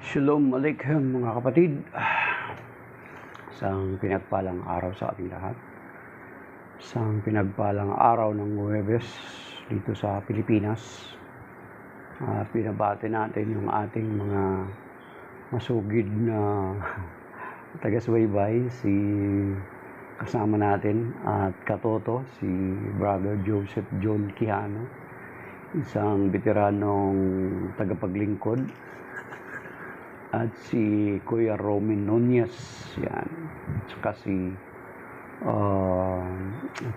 Shalom Aleichem mga kapatid. Isang pinagpalang araw sa ating lahat. Isang pinagpalang araw ng Huwebes dito sa Pilipinas. Pinabati natin yung ating mga masugid na taga-subaybay, si kasama natin at katoto, si Brother Joseph John Quijano, isang veteranong tagapaglingkod, at si Kuya Romin Nunez, yan, saka si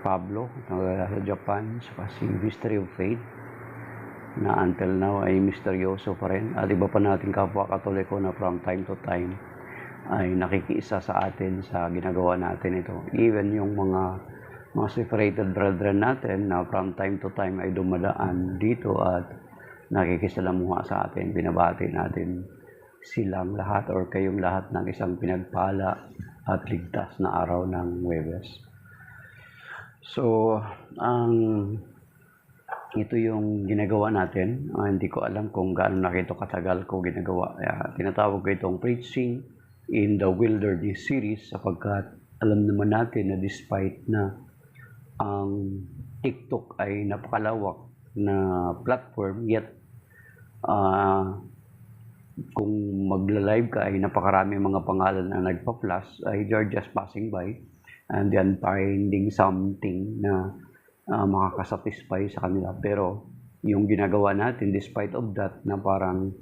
Pablo sa Japan, saka si Mystery of Faith na until now ay misteryoso pa rin, at iba pa nating kapwa Katoliko na from time to time ay nakikiisa sa atin sa ginagawa natin ito. Even yung mga separated brethren natin na from time to time ay dumadaan dito at nakikisalamuha sa atin, binabati natin silang lahat or kayong lahat ng isang pinagpala at ligtas na araw ng Huwebes. So, ito yung ginagawa natin. Hindi ko alam kung gaano na ito katagal ko ginagawa. Tinatawag ko itong Preaching in the Wilderness series sapagkat alam naman natin na despite na ang TikTok ay napakalawak na platform, yet kung magla-live ka ay napakarami mga pangalan na nagpa-flash, ay they're just passing by and then finding something na makakasatisfy sa kanila. Pero yung ginagawa natin, despite of that, na parang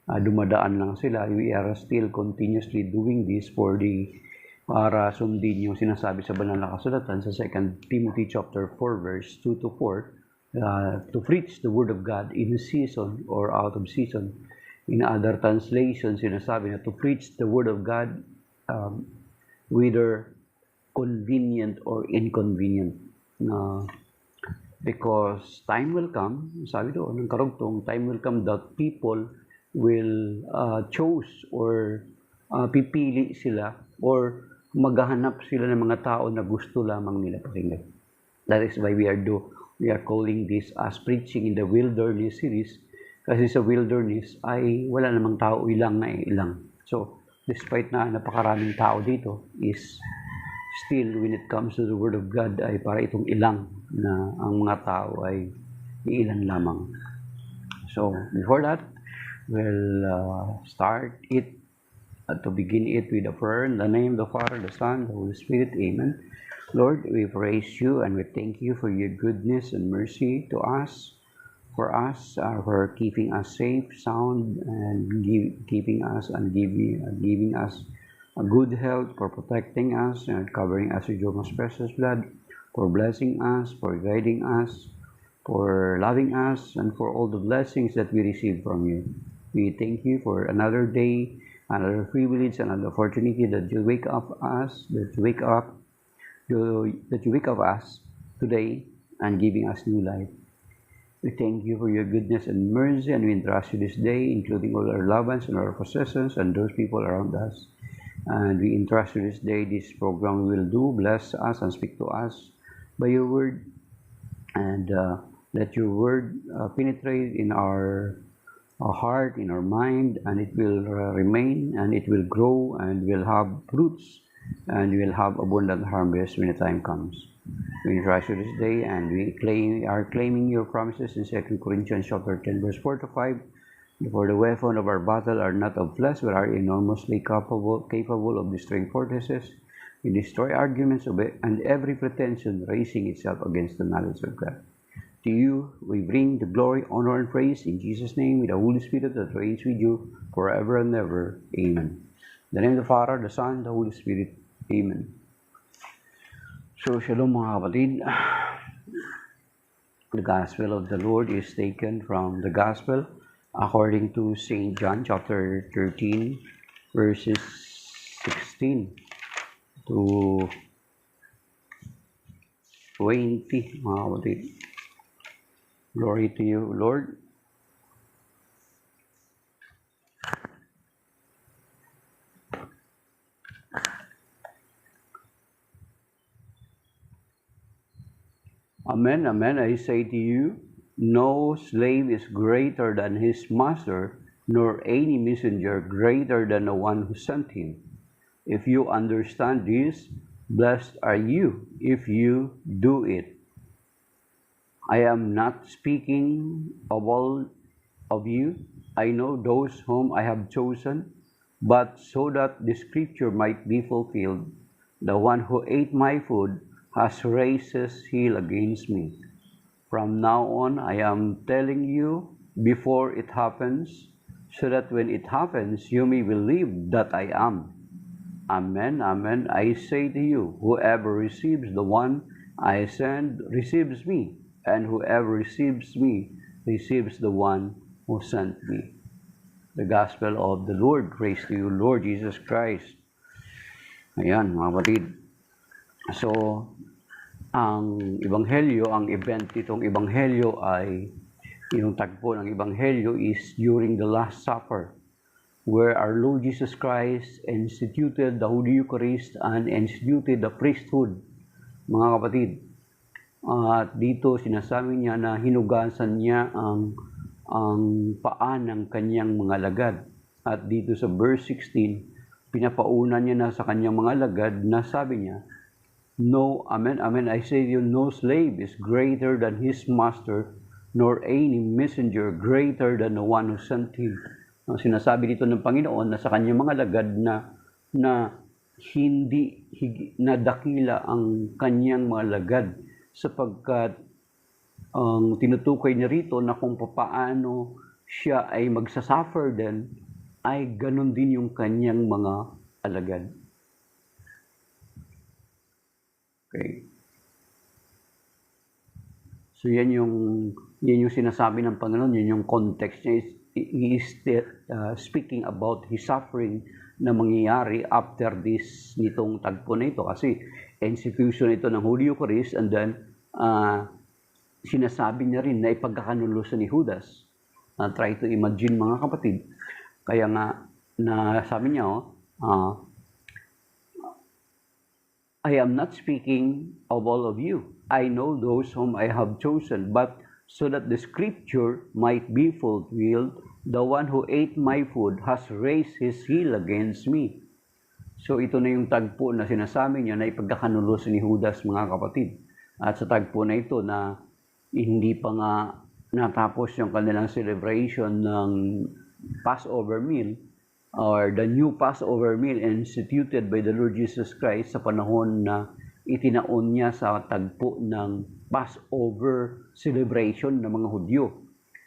dumadaan lang sila, we are still continuously doing this para sundin yung sinasabi sa banal na kasulatan sa 2 Timothy chapter 4 verse 2 to 4, to preach the word of God in season or out of season. In other translations, sinasabi na to preach the word of God whether convenient or inconvenient. Because time will come, sabi doon ng karugtong, time will come that people will choose or pipili sila or maghahanap sila ng mga tao na gusto lamang nila pakinggan. That is why we are calling this as Preaching in the Wilderness series. Kasi sa wilderness ay wala namang tao, ilang na ilang. So, despite na napakaraming tao dito, is still when it comes to the Word of God ay para itong ilang na ang mga tao ay ilan lamang. So, before that, we'll start it to begin it with a prayer in the name of the Father, the Son, the Holy Spirit. Amen. Lord, we praise you and we thank you for your goodness and mercy to us. For keeping us safe, sound, and keeping us and giving us a good health, for protecting us and covering us with your most precious blood, for blessing us, for guiding us, for loving us, and for all the blessings that we receive from you. We thank you for another day, another privilege, another opportunity that you wake up us today and giving us new life. We thank you for your goodness and mercy, and we entrust you this day, including all our loved ones and our possessions and those people around us. And we entrust you this day, this program we will do. Bless us and speak to us by your word, and let your word penetrate in our heart, in our mind, and it will remain, and it will grow, and will have fruits, and will have abundant harvest when the time comes. We entrust you this day, and we are claiming your promises in 2 Corinthians chapter 10, verse 4 to 5. For the weapon of our battle are not of flesh, but are enormously capable of destroying fortresses. We destroy arguments and every pretension raising itself against the knowledge of God. To you we bring the glory, honor, and praise in Jesus' name, with the Holy Spirit that reigns with you forever and ever. Amen. In the name of the Father, the Son, the Holy Spirit. Amen. So, shalom mga kapatid. The Gospel of the Lord is taken from the Gospel according to St. John chapter 13, verses 16 to 20, mga kapatid. Glory to you, Lord. Amen, amen. I say to you, no slave is greater than his master, nor any messenger greater than the one who sent him. If you understand this, blessed are you if you do it. I am not speaking of all of you. I know those whom I have chosen, but so that the scripture might be fulfilled, the one who ate my food has raised his heel against me. From now on, I am telling you before it happens, so that when it happens, you may believe that I am. Amen, amen. I say to you, whoever receives the one I send receives me, and whoever receives me receives the one who sent me. The Gospel of the Lord. Praise to you, Lord Jesus Christ. Ayan, mga kapatid. So, ang Ebanghelyo, ang event nitong Ebanghelyo ay, yung tagpo ng Ebanghelyo is during the Last Supper, where our Lord Jesus Christ instituted the Holy Eucharist and instituted the priesthood, mga kapatid. At dito sinasabi niya na hinugasan niya ang paa ng kanyang mga lagad. At dito sa verse 16, pinapauna niya na sa kanyang mga lagad na sabi niya, no, amen, amen, I say to you, no slave is greater than his master, nor any messenger greater than the one who sent him. Sinasabi dito ng Panginoon na sa kanyang mga lagad na hindi nadakila ang kanyang mga lagad, sapagkat ang tinutukoy niya rito na kung paano siya ay magsasuffer din, ay ganun din yung kanyang mga alagad. Okay. So yan yung sinasabi ng Panginoon, yun yung context niya. He is speaking about his suffering na mangyayari after this nitong tagpo na ito. Kasi institution ito ng Holy Eucharist, and then sinasabi niya rin na ipagkakanulo ni Judas. Try to imagine, mga kapatid. Kaya nga, sabi niya, I am not speaking of all of you. I know those whom I have chosen, but so that the scripture might be fulfilled, the one who ate my food has raised his heel against me. So ito na yung tagpo na sinasabi niya na ipagkakanulo ni Judas, mga kapatid. At sa tagpo na ito na hindi pa nga natapos yung kanilang celebration ng Passover meal, or the new Passover meal instituted by the Lord Jesus Christ sa panahon na itinaon niya sa tagpo ng Passover celebration ng mga Hudyo.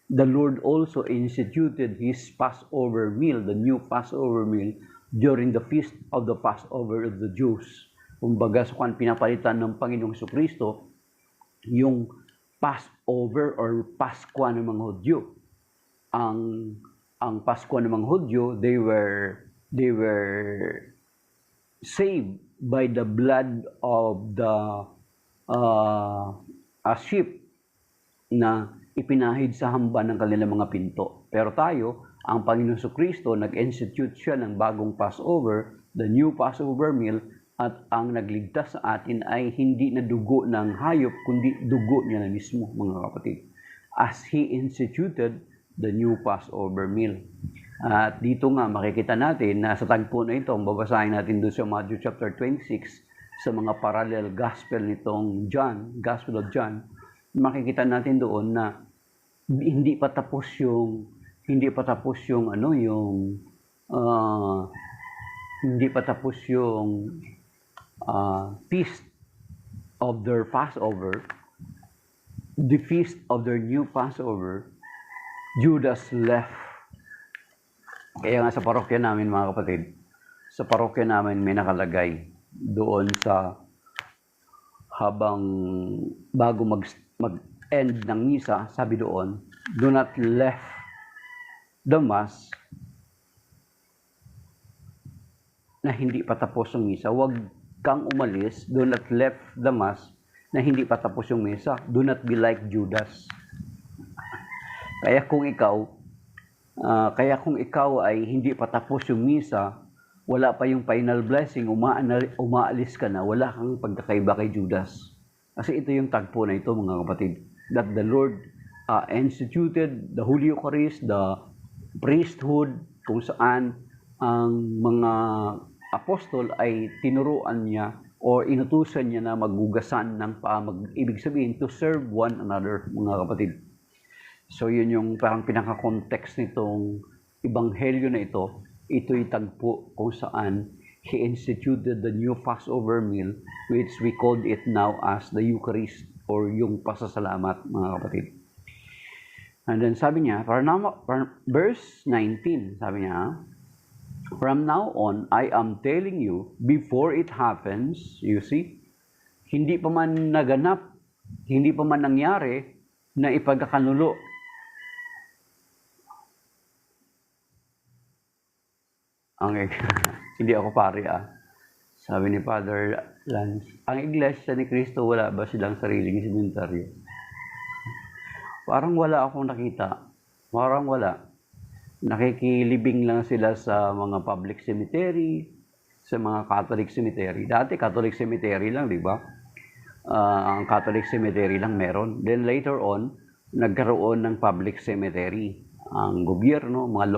The Lord also instituted his Passover meal, the new Passover meal, during the feast of the Passover of the Jews. Kumbaga, so kung pinapalitan ng Panginoong Jesucristo yung Passover or Paskwa ng mga Hudyo. Ang Paskwa ng mga Hudyo, they were saved by the blood of the sheep na ipinahid sa hamba ng kanilang mga pinto. Pero tayo, ang Panginoon Jesucristo, nag-institute siya ng bagong Passover, the new Passover meal, at ang nagligtas sa atin ay hindi na dugo ng hayop, kundi dugo niya na mismo, mga kapatid. As He instituted the new Passover meal. At dito nga makikita natin na sa tagpo na ito, babasahin natin doon sa Matthew chapter 26, sa mga parallel gospel nitong John, Gospel of John, makikita natin doon na hindi pa tapos yung feast of their Passover, the feast of their new Passover. Judas left. Kaya nga sa parokya namin, mga kapatid, sa parokya namin may nakalagay doon sa bago mag-end ng misa, sabi doon, do not left the mass na hindi pa tapos yung misa. Huwag kang umalis, do not left the mass na hindi pa tapos yung misa. Do not be like Judas. Kaya kung ikaw ay hindi pa tapos yung misa, wala pa yung final blessing, umaalis ka na, wala kang pagkakaiba kay Judas. Kasi ito yung tagpo na ito, mga kapatid, that the Lord instituted the Holy Eucharist, the priesthood kung saan ang mga apostol ay tinuruan niya o inutusan niya na maghugasan ng paa, ibig sabihin to serve one another, mga kapatid. So yun yung parang pinaka-context nitong ebanghelyo na ito. Ito'y tagpo kung saan he instituted the new Passover meal, which we called it now as the Eucharist or yung pasasalamat, mga kapatid. And then sabi niya, verse 19, sabi niya, from now on, I am telling you, before it happens, you see, hindi pa man naganap, hindi pa man nangyari na ipagkakanulo. Okay. Hindi ako pare Sabi ni Father Lance, ang Iglesia ni Cristo, wala ba silang sariling sementeryo? Parang wala akong nakita. Parang wala. Nakikilibing lang sila sa mga public cemetery, sa mga Catholic cemetery. Dati Catholic cemetery lang, di ba? Ang Catholic cemetery lang meron. Then later on, nagkaroon ng public cemetery. Ang gobyerno, mga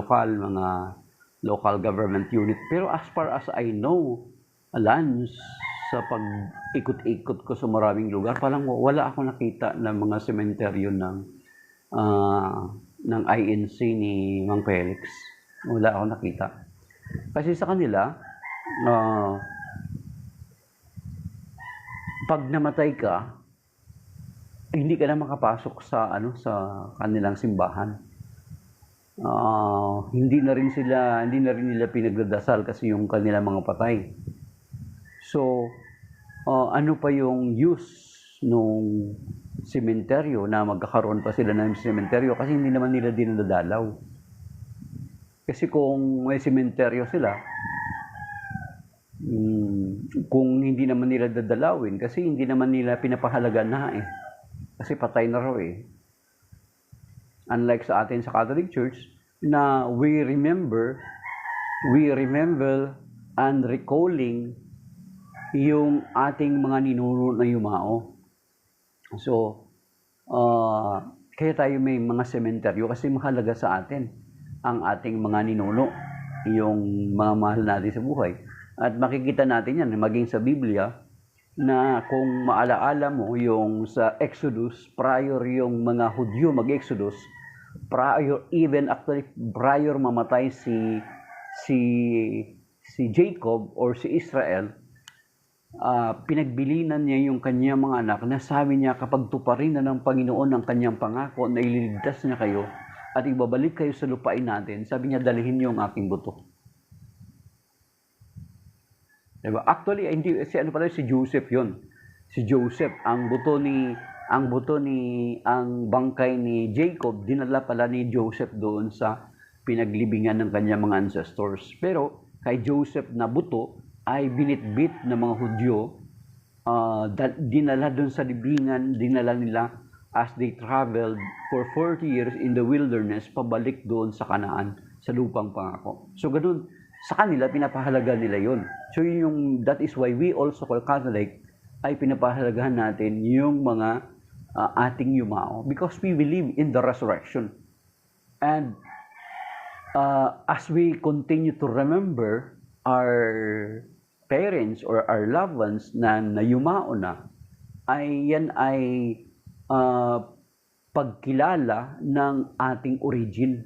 local government unit. Pero as far as I know, Lance, sa pag-ikot-ikot ko sa maraming lugar, parang wala ako nakita ng mga sementeryo ng INC ni Mang Felix. Wala ako nakita. Kasi sa kanila, pag namatay ka, hindi ka na makapasok sa kanilang simbahan. Hindi na rin nila pinagdadasal kasi yung kanilang mga patay. So, ano pa yung use nung sementeryo na magkakaroon pa sila ng sementeryo kasi hindi naman nila dinadalaw. Kasi kung may sementeryo sila, kung hindi naman nila dadalawin, kasi hindi naman nila pinapahalagan na Kasi patay na raw Unlike sa atin sa Catholic Church, na we remember and recalling yung ating mga ninuno na yumao. So, kaya tayo may mga sementeryo kasi mahalaga sa atin ang ating mga ninuno, yung mga mahal natin sa buhay. At makikita natin yan, maging sa Biblia, na kung maalaala mo yung sa Exodus, prior yung mga Hudyo mag-Exodus, prior mamatay si Jacob or si Israel, pinagbilinan niya yung kanyang mga anak na sabi niya, kapag tuparin na ng Panginoon ang kanyang pangako na ililigtas niya kayo at ibabalik kayo sa lupain natin, sabi niya, dalhin niyo ang aking buto. Diba? Actually, si Joseph yun. Si Joseph, ang bangkay ni Jacob, dinala pala ni Joseph doon sa pinaglibingan ng kanyang mga ancestors. Pero kay Joseph na buto ay binitbit ng mga Hudyo, dinala doon sa libingan, dinala nila as they traveled for 40 years in the wilderness, pabalik doon sa Kanaan, sa lupang pangako. So ganun, sa kanila, pinapahalaga nila yun. So that is why we also call Catholic, ay pinapahalagahan natin yung mga ating yumao because we believe in the resurrection. And as we continue to remember our parents or our loved ones na yumao na, yan ay pagkilala ng ating origin,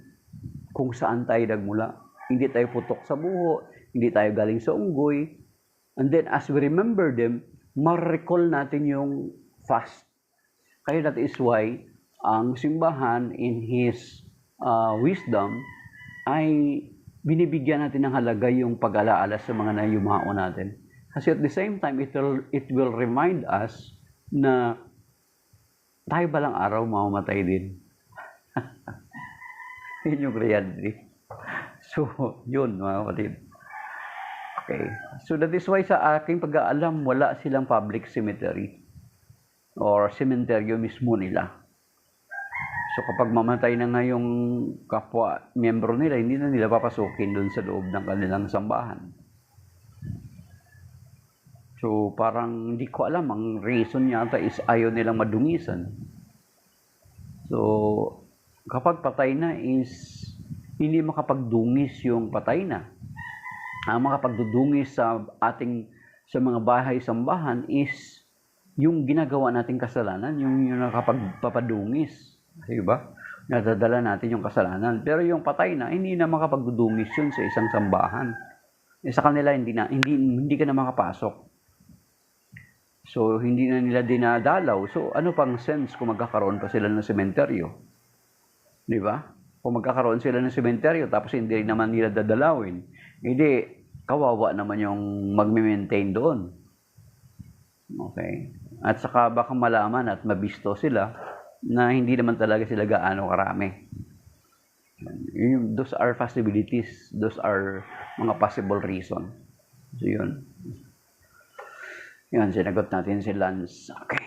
kung saan tayo nagmula. Hindi tayo putok sa buho, hindi tayo galing sa unggoy. And then as we remember them, ma-recall natin yung past. Kaya that is why ang simbahan in his wisdom ay binibigyan natin ng halaga yung pag-alaala sa mga nayumao natin. Kasi at the same time, it will remind us na tayo balang araw mamamatay din. Yun yung reality. So, yun mga kapatid. Okay. So, that is why sa aking pag-aalam, wala silang public cemetery or cementeryo mismo nila. So, kapag mamatay na nga yung kapwa, miyembro nila, hindi na nila papasukin doon sa loob ng kanilang sambahan. So, parang hindi ko alam, ang reason yata is ayaw nilang madungisan. So, kapag patay na is hindi makapagdungis yung patay na. Ang makapagdudungis sa mga bahay-sambahan is yung ginagawa nating kasalanan, yung nakapagpapadungis. Di ba? Nadadala natin yung kasalanan. Pero yung patay na, hindi na makapagdudungis yun sa isang sambahan. Sa kanila, hindi ka na makapasok. So, hindi na nila dinadalaw. So, ano pang sense kung magkakaroon pa sila ng sementeryo? Di ba? Kung magkakaroon sila ng sementeryo, tapos hindi naman nila dadalawin, hindi, kawawa naman yung magme-maintain doon. Okay? At saka baka malaman at mabisto sila na hindi naman talaga sila gaano karami. Those are possibilities. Those are mga possible reason. So, yun. Yun, sinagot natin si Lance. Okay.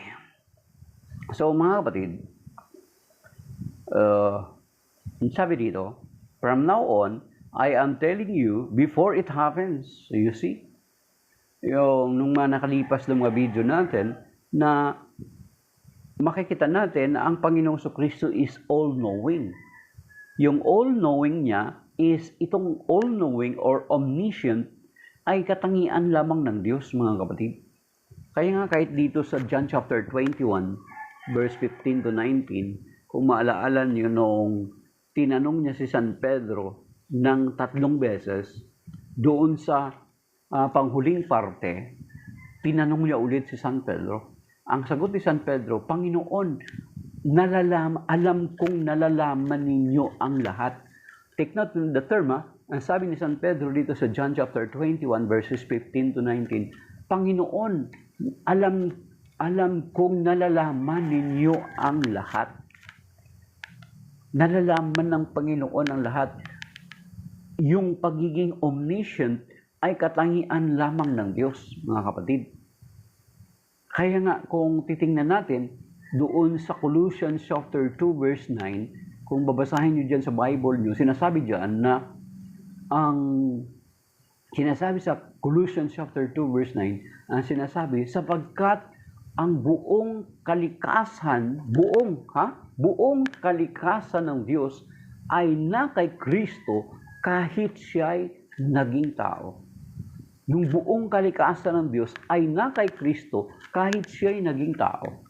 So, mga kapatid, sabi dito, from now on, I am telling you before it happens. So, you see? Yung nung mga nakalipas ng mga video natin, na makikita natin na ang Panginoong Kristo is all-knowing. Yung all-knowing niya is itong all-knowing or omniscient ay katangian lamang ng Diyos, mga kapatid. Kaya nga kahit dito sa John chapter 21, verse 15 to 19, kung maalaala niyo nung tinanong niya si San Pedro ng 3 beses, doon sa panghuling parte, tinanong niya ulit si San Pedro. Ang sagot ni San Pedro, Panginoon, alam kong nalalaman ninyo ang lahat. Take note the term, ang sabi ni San Pedro dito sa John chapter 21, verses 15 to 19, Panginoon, alam kong nalalaman ninyo ang lahat. Nalalaman ng Panginoon ang lahat. Yung pagiging omniscient ay katangian lamang ng Diyos, mga kapatid. Kaya nga, kung titingnan natin, doon sa Colossians chapter 2, verse 9, kung babasahin nyo dyan sa Bible nyo, sinasabi dyan na sinasabi sa Colossians chapter 2, verse 9, ang sinasabi, sapagkat ang buong kalikasan ng Diyos ay na kay Kristo kahit siya'y naging tao. Yung buong kalikasan ng Diyos ay na kay Kristo kahit siya'y naging tao.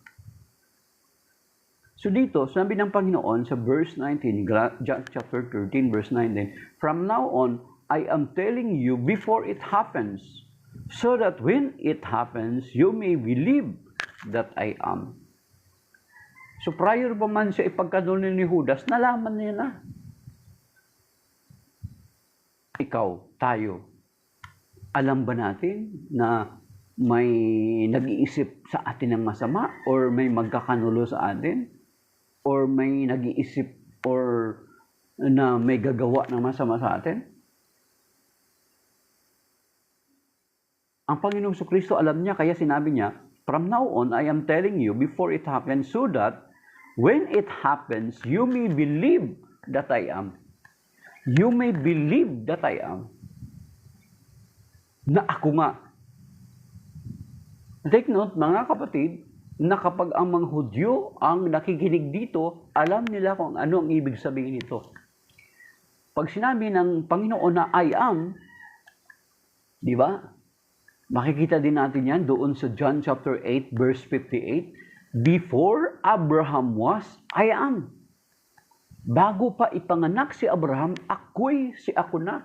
So dito, sabi ng Panginoon sa verse 19, John chapter 13, verse 19, from now on, I am telling you before it happens, so that when it happens, you may believe that I am. So prior pa man siya ipagkanunin ni Judas, nalaman niya na. Ikaw, tayo, alam ba natin na may nag-iisip sa atin ng masama or may magkakanulo sa atin or may nag-iisip or na may gagawa ng masama sa atin? Ang Panginoong Kristo alam niya, kaya sinabi niya, from now on, I am telling you before it happens so that when it happens, you may believe that I am. You may believe that I am. Na ako nga. Take note, mga kapatid, na kapag ang mga Hudyo ang nakikinig dito, alam nila kung ano ang ibig sabihin nito. Pag sinabi ng Panginoon na I am, di ba? Makikita din natin yan doon sa John chapter 8, verse 58. Before Abraham was, I am. Bago pa ipanganak si Abraham, si ako na.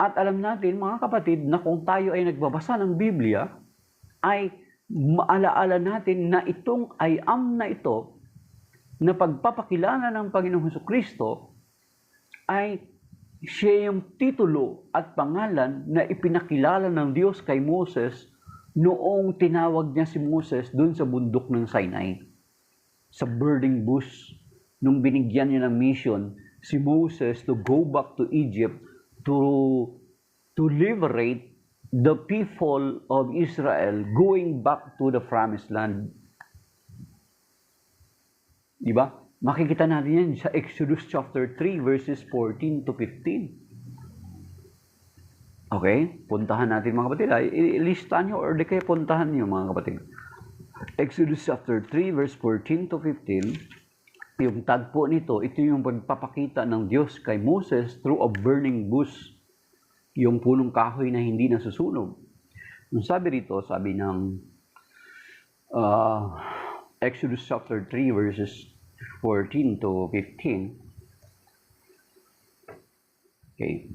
At alam natin, mga kapatid, na kung tayo ay nagbabasa ng Biblia, ay maalaala natin na itong I am na ito, na pagpapakilala ng Panginoong Kristo, ay siya yung titulo at pangalan na ipinakilala ng Diyos kay Moses noong tinawag niya si Moses doon sa bundok ng Sinai, sa burning bush, nung binigyan niya ng mission si Moses to go back to Egypt to liberate the people of Israel going back to the promised land. Diba? Makikita natin yan sa Exodus chapter 3 verses 14 to 15. Okay? Puntahan natin mga kapatid. Ilistahan nyo or di kayo puntahan nyo mga kapatid. Exodus chapter 3 verse 14 to 15. Yung tagpo nito, ito yung pagpapakita ng Diyos kay Moses through a burning bush, yung punong kahoy na hindi nasusunog. Yung sabi rito, sabi ng Exodus chapter 3 verses 14 to 15. Okay.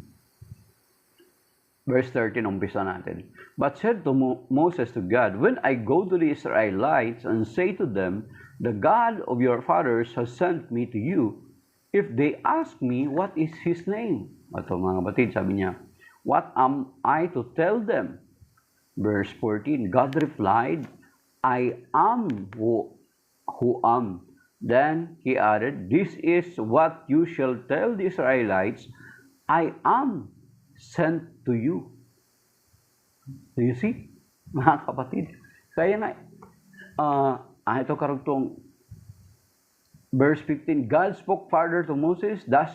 Verse 13, umpisa natin. But said to Moses to God, when I go to the Israelites and say to them, the God of your fathers has sent me to you, if they ask me, what is his name? Ito mga kapatid, sabi niya, what am I to tell them? Verse 14, God replied, I am who am. Then he added, this is what you shall tell the Israelites, I am sent to you. Do you see? Mga kapatid. Kaya nga, ito karugtong verse 15, God spoke further to Moses, thus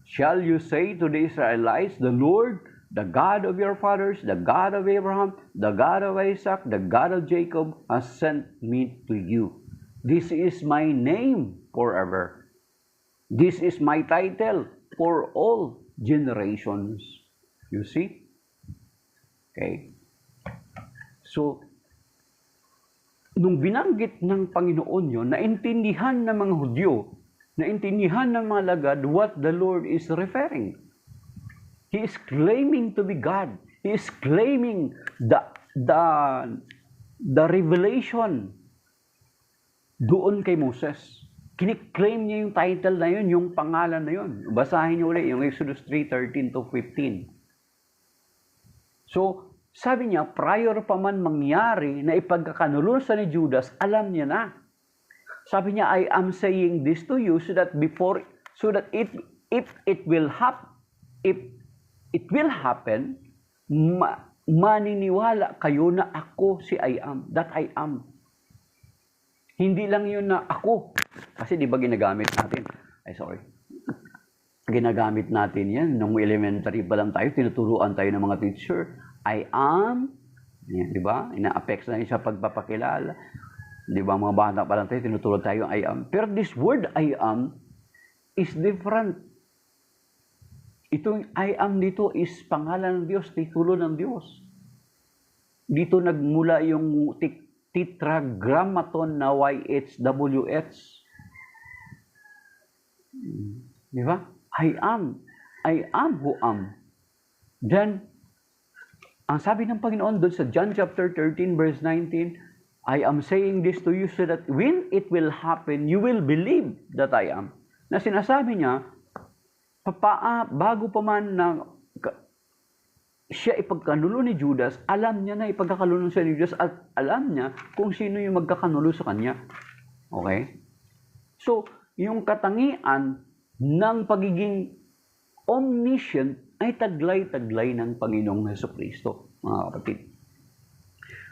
shall you say to the Israelites, the Lord, the God of your fathers, the God of Abraham, the God of Isaac, the God of Jacob, has sent me to you. This is my name forever. This is my title for all generations. You see? Okay? So, nung binanggit ng Panginoon yun, naintindihan ng mga Hudyo, naintindihan ng mga lagad what the Lord is referring. He is claiming to be God. He is claiming the revelation doon kay Moses. Kiniklaim niya yung title na yun, yung pangalan na yun. Basahin niyo ulit yung Exodus 3:13 to 15. So, sabi niya, prior pa man mangyari na ipagkakanulusan ni Judas, alam niya na. Sabi niya, I am saying this to you so that if it will happen, maniniwala kayo na ako si I am, that I am. Hindi lang yun na ako. Kasi di ba ginagamit natin? Ginagamit natin yan. Nung elementary pa lang tayo, tinuturuan tayo ng mga teacher. I am. Yan, di ba? Ina-apex na yun sa pagpapakilala. Di ba? Mga bata pa lang tayo, tinuturuan tayo I am. Pero this word I am is different. Itong I am dito is pangalan ng Diyos, titulo ng Diyos. Dito nagmula yung tetragrammaton na YHWH. Di ba? I am who am. Then, ang sabi ng Panginoon doon sa John chapter 13 verse 19, I am saying this to you so that when it will happen, you will believe that I am. Na sinasabi niya, bago pa man na siya ipagkanulo ni Judas, alam niya na ipagkakanulo siya ni Judas at alam niya kung sino yung magkakanulo sa kanya. Okay? So, yung katangian ng pagiging omniscient ay taglay-taglay ng Panginoong Hesukristo, mga kapatid.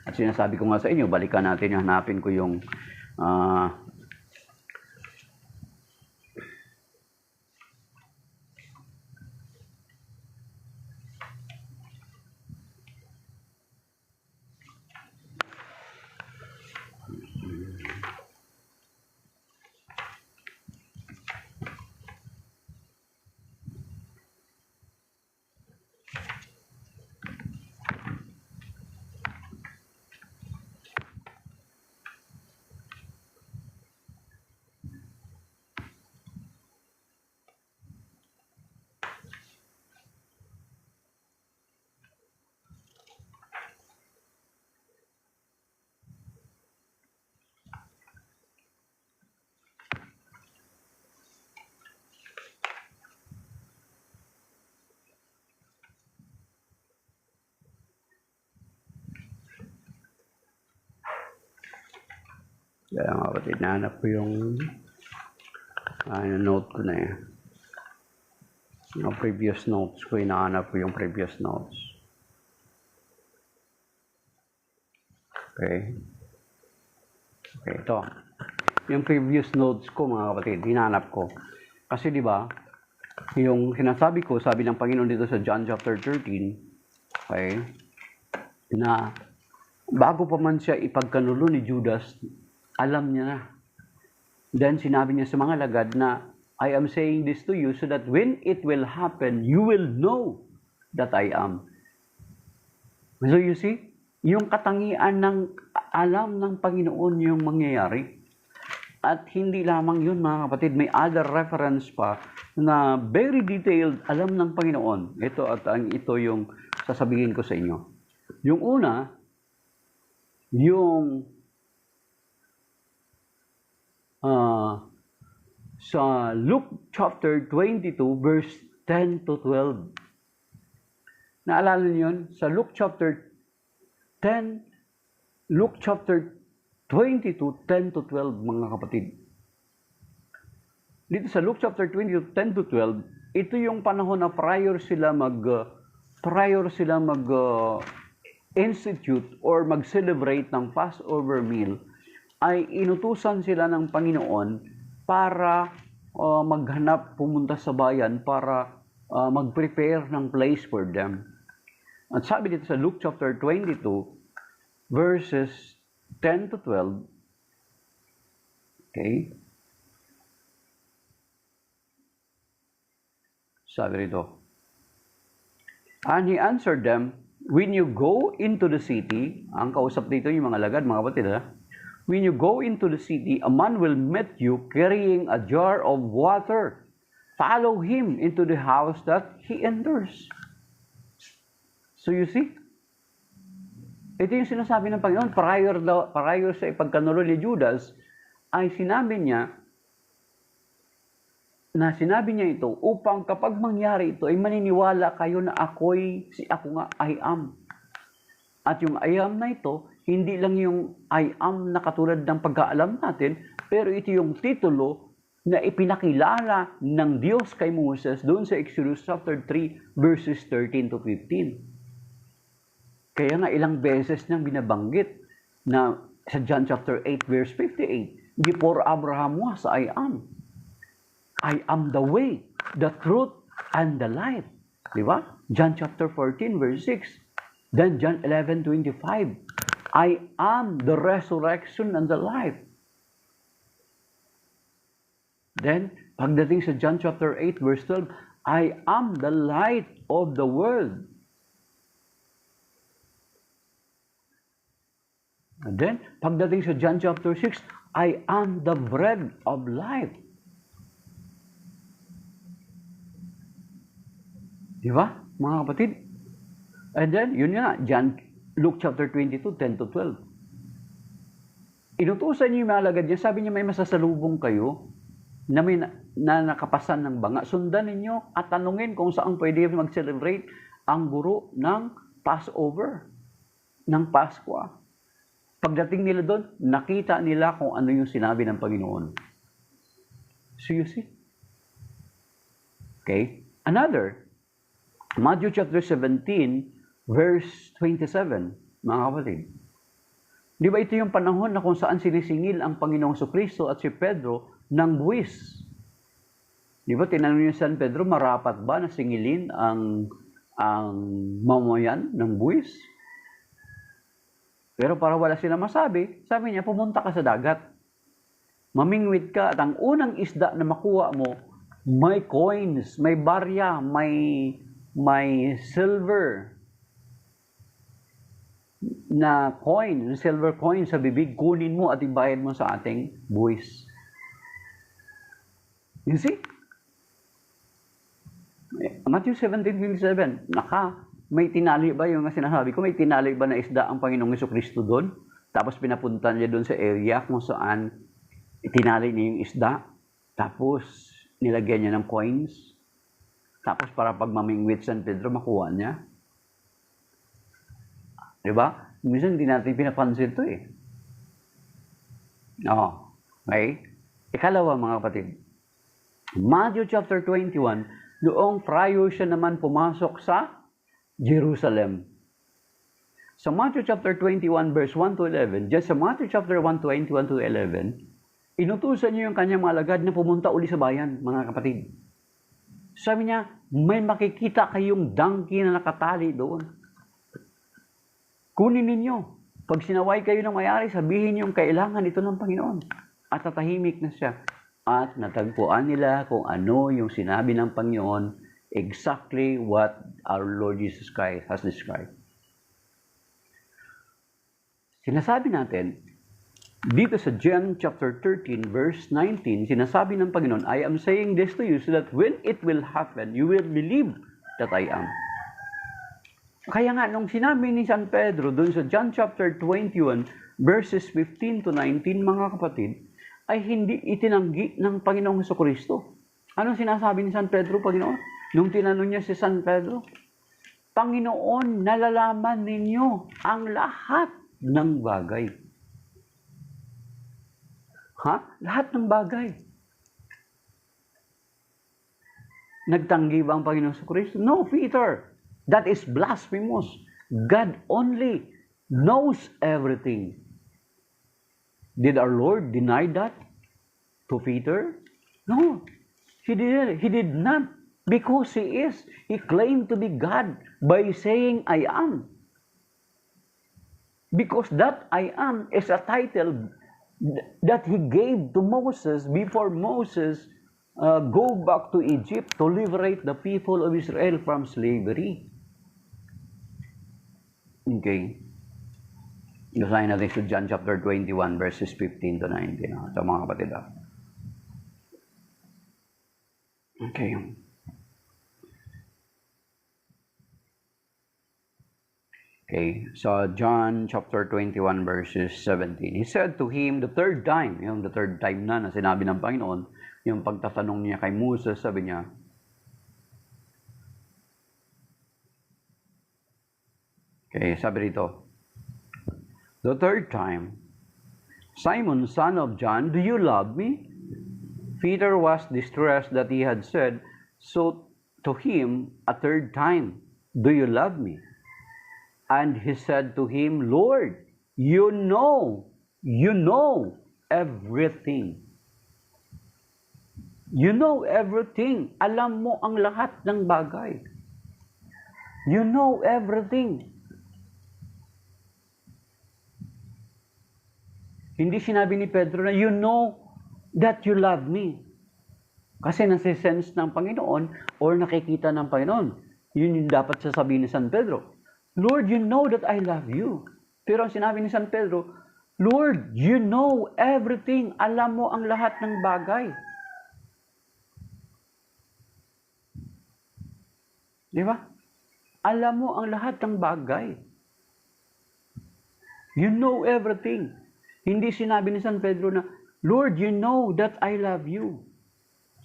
At sinasabi ko nga sa inyo, balikan natin, hanapin ko yung kaya nga kapatid, nahanap ko yung note ko na yan. Yung previous notes ko, hinahanap ko yung previous notes. Okay. Okay, ito. Yung previous notes ko, mga kapatid, hinahanap ko. Kasi di ba, yung sinasabi ko, sabi ng Panginoon dito sa John chapter 13, okay, na bago pa man siya ipagkanulo ni Judas, alam niya na. Then sinabi niya sa mga alagad na, I am saying this to you so that when it will happen, you will know that I am. So you see, yung katangian ng alam ng Panginoon yung mangyayari. At hindi lamang yun mga kapatid, may other reference pa na very detailed alam ng Panginoon. Ito yung sasabihin ko sa inyo. Yung una, yung sa Luke chapter 22 verse 10 to 12. Naalala niyo yun? Sa Luke chapter 22, 10 to 12, mga kapatid. Dito sa Luke chapter 22, 10 to 12, ito yung panahon na prior sila institute or mag-celebrate ng Passover meal, ay inutusan sila ng Panginoon para maghanap, pumunta sa bayan para mag-prepare ng place for them. At sabi dito sa Luke chapter 22, verses 10 to 12, okay? Sabi rito, and he answered them, when you go into the city, ang kausap dito yung mga alagad, mga kapatid, when you go into the city, a man will meet you carrying a jar of water. Follow him into the house that he enters. So you see, ito yung sinasabi ng Panginoon, prior sa ipagkanulo ni Judas, ay sinabi niya ito upang kapag mangyari ito, ay maniniwala kayo na ako nga I am. At yung I am na ito, hindi lang yung I am na katulad ng pagkaalam natin, pero ito yung titulo na ipinakilala ng Diyos kay Moses doon sa Exodus chapter 3 verses 13 to 15. Kaya nga ilang beses niyang binabanggit na sa John chapter 8 verse 58, before Abraham was, I am. I am the way, the truth, and the life. Di ba? John chapter 14 verse 6. Then John 11:25, I am the resurrection and the life. Then, pagdating sa John chapter 8 verse 12, I am the light of the world. And then, pagdating sa John chapter 6, I am the bread of life. Di ba, mga kapatid? And then, yun nga, Luke chapter 22, 10 to 12. Inutusan niyo yung mga alagad niya, sabi niya may masasalubong kayo na may nakapasan ng banga. Sundan ninyo at tanungin kung saan pwede mag-celebrate ang guro ng Passover, ng Paskwa. Pagdating nila doon, nakita nila kung ano yung sinabi ng Panginoon. So you see? Okay? Another, Matthew chapter 17, verse 27, mga kapatid. Di ba ito yung panahon na kung saan sinisingil ang Panginoong Kristo at si Pedro ng buwis? Di ba tinanong niya si San Pedro, marapat ba na singilin ang mamayan ng buwis? Pero para wala sila masabi, sabi niya, pumunta ka sa dagat. Mamingwit ka at ang unang isda na makuha mo, may coins, may barya, may silver na coin, silver coin sa bibig, kunin mo at ibayad mo sa ating buwis. You see? Matthew 17:27, may tinali ba yung sinasabi ko? May tinali ba na isda ang Panginoong Jesucristo doon? Tapos pinapunta niya doon sa area kung saan itinali niya yung isda. Tapos nilagyan niya ng coins. Tapos para pag mamingwit San Pedro, makuha niya. Diba? Minsan hindi natin pinapansin ito eh. Okay? Ikalawa mga kapatid. Matthew chapter 21, noong prior siya naman pumasok sa Jerusalem. Sa Matthew chapter 21 verse 1 to 11, just sa Matthew chapter 1:21 to 11, inutusan niya yung kanyang mga alagad na pumunta uli sa bayan, mga kapatid. Sabi niya, may makikita kayong donkey na nakatali doon. Kunin ninyo. Pag sinaway kayo ng may-ari, sabihin niyo yung kailangan ito ng Panginoon. at tatahimik na siya. At natagpuan nila kung ano yung sinabi ng Panginoon, exactly what our Lord Jesus Christ has described. Sinasabi natin, dito sa John chapter 13 verse 19, sinasabi ng Panginoon, I am saying this to you so that when it will happen, you will believe that I am. Kaya nga, nung sinabi ni San Pedro dun sa John chapter 21 verses 15 to 19, mga kapatid, ay hindi itinanggi ng Panginoong Jesucristo. Anong sinasabi ni San Pedro, Panginoon? Nung tinanong niya si San Pedro, Panginoon, nalalaman ninyo ang lahat ng bagay. Lahat ng bagay. Nagtanggi ba ang Panginoong Jesucristo? No, Peter. That is blasphemous. God only knows everything. Did our Lord deny that to Peter? No, he didn't. He did not. Because he is. He claimed to be God by saying, I am. Because that I am is a title that he gave to Moses before Moses go back to Egypt to liberate the people of Israel from slavery. Okay. Basahin natin sa John chapter 21 verses 15 to 19. Sa mga kapatid. Okay. Okay. So John chapter 21 verses 17. He said to him the third time, yung the third time na sinabi ng Panginoon, yung pagtatanong niya kay Moses, sabi niya, okay, sabi rito, the third time, Simon, son of John, do you love me? Peter was distressed that he had said so to him a third time, do you love me? And he said to him, Lord, you know everything. You know everything. Alam mo ang lahat ng bagay. You know everything. Hindi sinabi ni Pedro na, you know that you love me. Kasi nasisense ng Panginoon or nakikita ng Panginoon. Yun yung dapat sasabihin ni San Pedro. Lord, you know that I love you. Pero ang sinabi ni San Pedro, Lord, you know everything. Alam mo ang lahat ng bagay. Di ba? Alam mo ang lahat ng bagay. You know everything. Hindi sinabi ni San Pedro na, Lord, you know that I love you.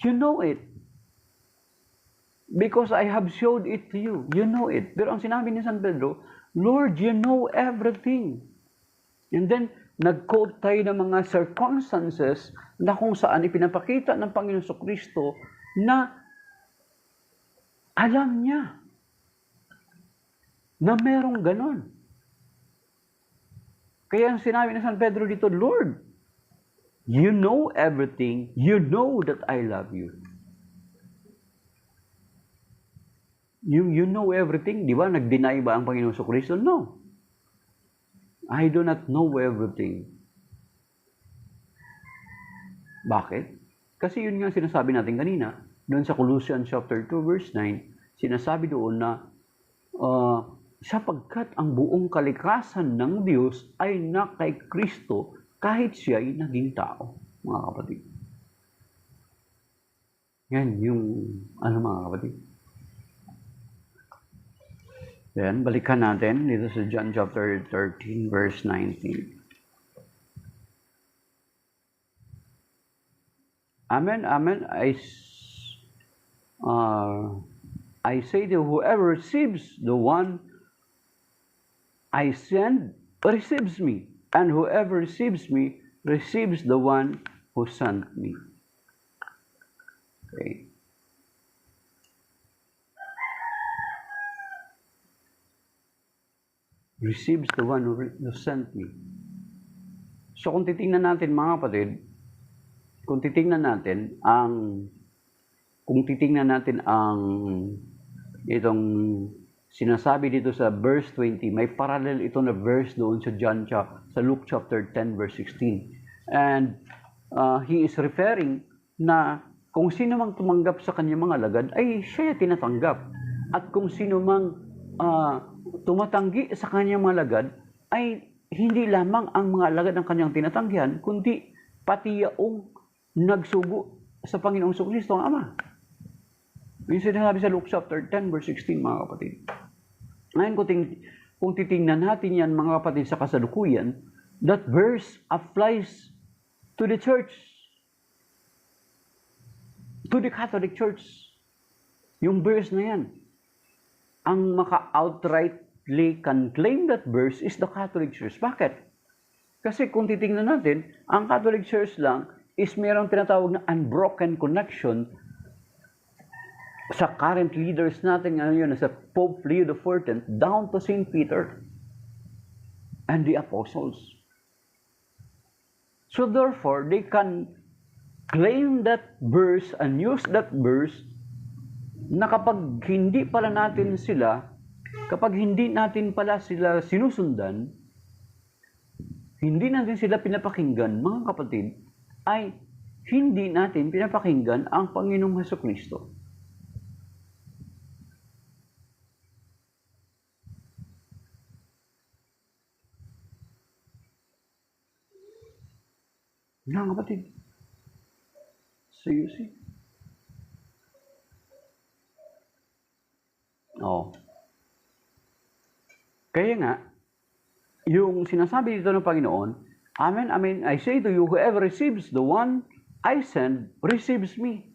You know it. Because I have showed it to you. You know it. Pero ang sinabi ni San Pedro, Lord, you know everything. And then, nag-quote tayo ng mga circumstances na kung saan ipinapakita ng Panginoon Jesucristo na alam niya na merong ganon. Kaya ang sinabi ni San Pedro dito, Lord, you know everything. You know that I love you. You know everything. Di ba? Nag-deny ba ang Panginoon Jesucristo? No. I do not know everything. Bakit? Kasi yun nga sinasabi natin kanina, doon sa Colossians chapter 2 verse 9, sinasabi doon na sapagkat ang buong kalikasan ng Diyos ay na kay Kristo kahit siya ay naging tao, mga kapatid. Yan yung mga kapatid. Then, balikan natin dito sa John chapter 13 verse 19. Amen, amen. I say to whoever receives the one I send receives me, and whoever receives me receives the one who sent me. Okay. Receives the one who sent me. So kung titingnan natin mga kapatid, kung titingnan natin ang itong sinasabi dito sa verse 20, may parallel ito na verse doon sa sa Luke chapter 10 verse 16. And he is referring na kung sino mang tumanggap sa kanyang mga alagad ay siya tinatanggap. At kung sino mang tumatanggi sa kanyang mga alagad ay hindi lamang ang mga alagad ng kanyang tinatanggihan, kundi pati yaong nagsugo sa Panginoong Kristo ang Ama. Yung sinasabi sa Luke chapter 10 verse 16, mga kapatid. Ngayon kung titingnan natin yan, mga kapatid, sa kasalukuyan, that verse applies to the church, to the Catholic Church. Yung verse na yan, ang maka-outrightly can claim that verse is the Catholic Church. Bakit? Kasi kung titingnan natin, ang Catholic Church lang is mayroong tinatawag na unbroken connection sa current leaders natin ngayon, sa Pope Leo XIV, down to St. Peter and the apostles. So therefore, they can claim that verse and use that verse na kapag hindi pala natin sila, kapag hindi natin pala sila sinusundan, hindi natin sila pinapakinggan, mga kapatid, ay hindi natin pinapakinggan ang Panginoong Hesukristo. Mga kapatid, so you see? Kaya nga, yung sinasabi dito ng Panginoon, Amen, amen, I say to you, whoever receives the one I send, receives me.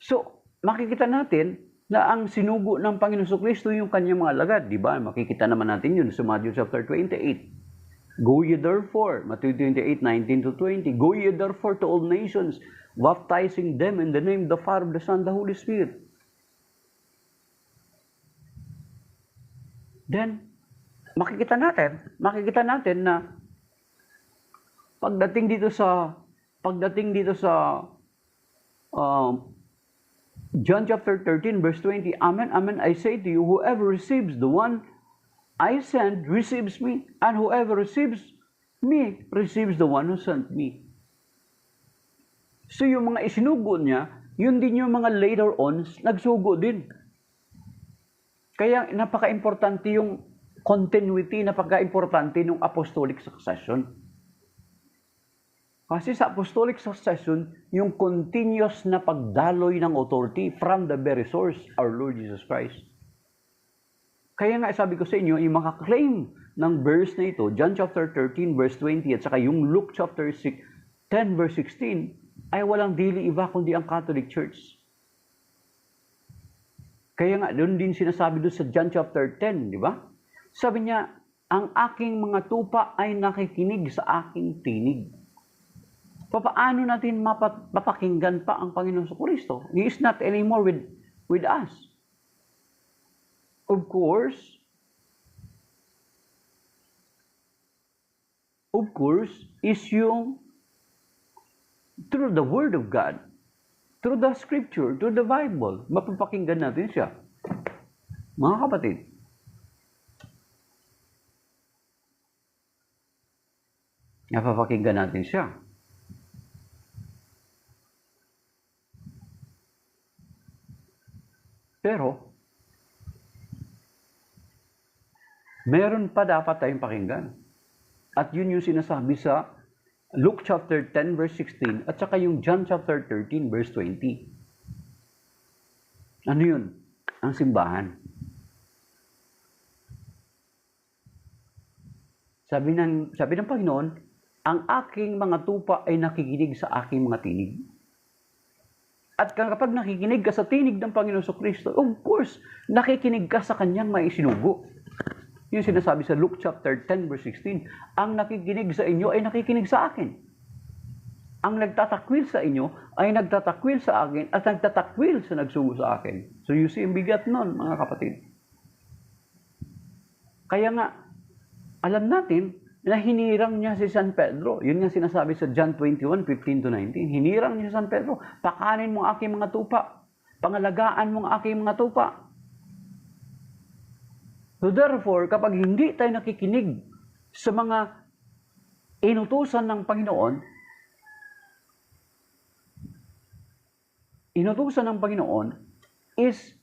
So, makikita natin na ang sinugo ng Panginoon Kristo yung kanyang mga alagad, di ba? Makikita naman natin yun sa Matthew chapter 28. Go ye therefore, Matthew 28, 19-20, go ye therefore to all nations, baptizing them in the name of the Father, the Son, the Holy Spirit. Then, makikita natin na pagdating dito sa John chapter 13 verse 20, Amen, amen, I say to you, whoever receives the one I send receives me, and whoever receives me receives the one who sent me. So yung mga isinugo niya, yun din yung mga later on nagsugo din. Kaya napaka-importante yung continuity, napaka-importante ng apostolic succession. Kasi sa apostolic succession, yung continuous na pagdaloy ng authority from the very source, our Lord Jesus Christ. Kaya nga sabi ko sa inyo, yung makaklaim ng verse na ito, John chapter 13 verse 20 at saka yung Luke chapter 10 verse 16, ay walang dili iba kundi ang Catholic Church. Kaya nga, doon din sinasabi doon sa John chapter 10, di ba? Sabi niya, ang aking mga tupa ay nakikinig sa aking tinig. Paano natin mapakinggan pa ang Panginoon Kristo? He is not anymore with us. Of course, is yung through the Word of God, through the Scripture, through the Bible, mapapakinggan natin siya. Mga kapatid, napapakinggan natin siya. Pero, meron pa dapat tayong pakinggan. At yun yung sinasabi sa Luke chapter 10 verse 16 at saka yung John chapter 13 verse 20. Ano yun? Ang simbahan. Sabi ng Panginoon, ang aking mga tupa ay nakikinig sa aking mga tinig. At kapag nakikinig ka sa tinig ng Panginoon Kristo, of course, nakikinig ka sa kanyang maisinugo. Yung sinasabi sa Luke chapter 10 verse 16, ang nakikinig sa inyo ay nakikinig sa akin. Ang nagtatakwil sa inyo ay nagtatakwil sa akin at nagtatakwil sa nagsugo sa akin. So you see, ang bigat nun, mga kapatid. Kaya nga, alam natin na hinirang niya si San Pedro. Yun nga sinasabi sa John 21, 15-19. Hinirang niya si San Pedro, pakanin mo ang aking mga tupa. Pangalagaan mo ang aking mga tupa. So therefore, kapag hindi tayo nakikinig sa mga inutusan ng Panginoon is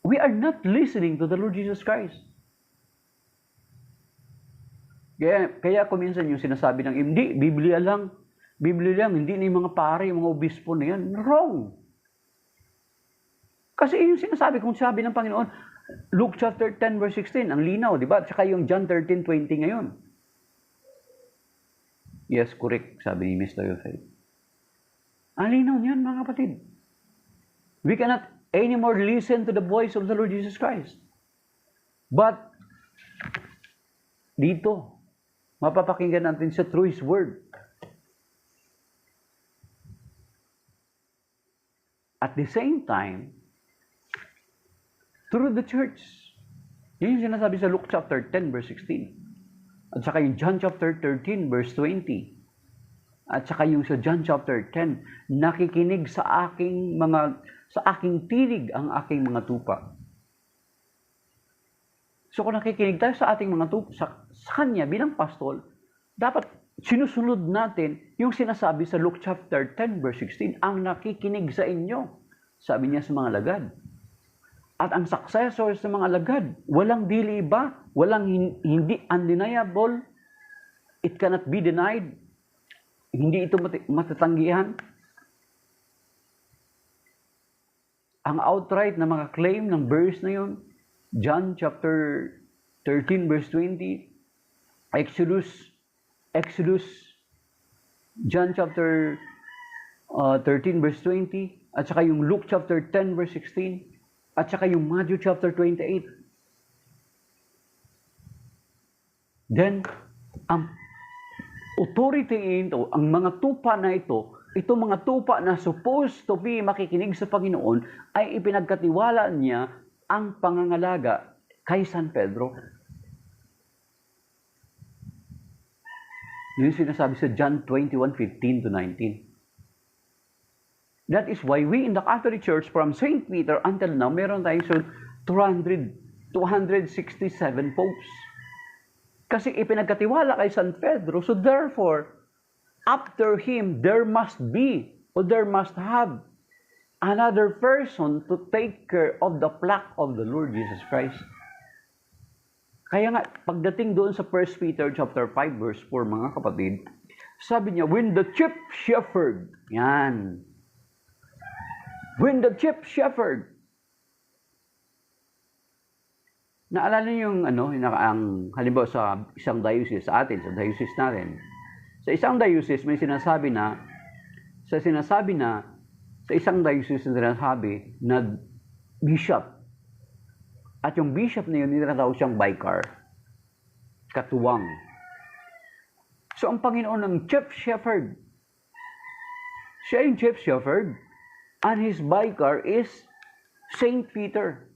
we are not listening to the Lord Jesus Christ. Kaya kuminsan yung sinasabi ng hindi, Biblia lang, hindi na yung mga pare, yung mga obispo na yan. Wrong. Kasi yung sinasabi, kung sabi ng Panginoon, Luke chapter 10 verse 16, ang linaw, di ba? At saka yung John 13:20 ngayon. Yes, correct, sabi ni Mr. Faith. Ang linaw niyan, mga kapatid. We cannot anymore listen to the voice of the Lord Jesus Christ. But, dito, mapapakinggan natin siya through His Word. At the same time, through the church. Yun yung sinasabi sa Luke chapter 10 verse 16. At saka yung John chapter 13 verse 20. At saka yung sa John chapter 10, nakikinig sa aking tinig ang aking mga tupa. So kung nakikinig tayo sa ating mga tupa, sa kanya bilang pastol, dapat sinusunod natin yung sinasabi sa Luke chapter 10 verse 16, ang nakikinig sa inyo. Sabi niya sa mga lagad. At ang successor sa mga alagad, walang dili iba, walang hindi undeniable, it cannot be denied, hindi ito matatanggihan. Ang outright na mga claim ng verse na yun, John chapter 13 verse 20, Exodus, John chapter 13 verse 20, at saka yung Luke chapter 10 verse 16, at saka yung Matthew chapter 28. Then, ang authority ito, ang mga tupa na ito, itong mga tupa na supposed to be makikinig sa Panginoon, ay ipinagkatiwala niya ang pangangalaga kay San Pedro. Yun sinasabi sa John 21:15-19. That is why we in the Catholic Church from St. Peter until now, meron tayong 267 popes. Kasi ipinagkatiwala kay San Pedro, so therefore, after him, there must be, or there must have, another person to take care of the flock of the Lord Jesus Christ. Kaya nga, pagdating doon sa 1 Peter chapter 5, verse 4, mga kapatid, sabi niya, when the chief shepherd, yan, when the chief shepherd, naalala niyo yung ang halimbawa sa isang diocese sa atin, sa diocese natin. Sa isang diocese may sinasabi na sa isang diocese na sinasabi na bishop. At yung bishop na yun, nilatawag siyang vicar, katuwang. So ang Panginoon ng chief shepherd, siya yung chief shepherd, and his vicar is Saint Peter.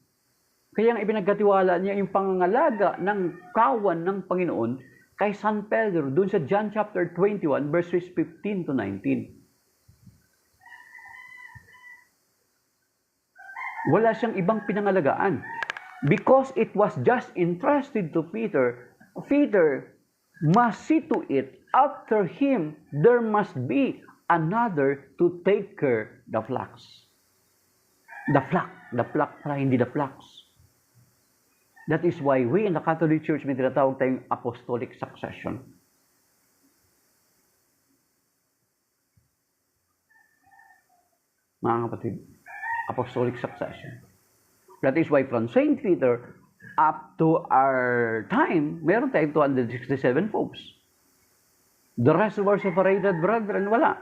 Kaya ang ipinagkatiwala niya yung pangangalaga ng kawan ng Panginoon kay San Pedro, dun sa John chapter 21, verses 15-19. Wala siyang ibang pinangalagaan. Because it was just entrusted to Peter, Peter must see to it, after him, there must be another to take care the flocks. The flock pala, hindi the flocks. That is why we in the Catholic Church may tinatawag tayong apostolic succession. Mga kapatid, apostolic succession. That is why from St. Peter up to our time, meron tayong 267 popes. The rest of our separated brethren, wala.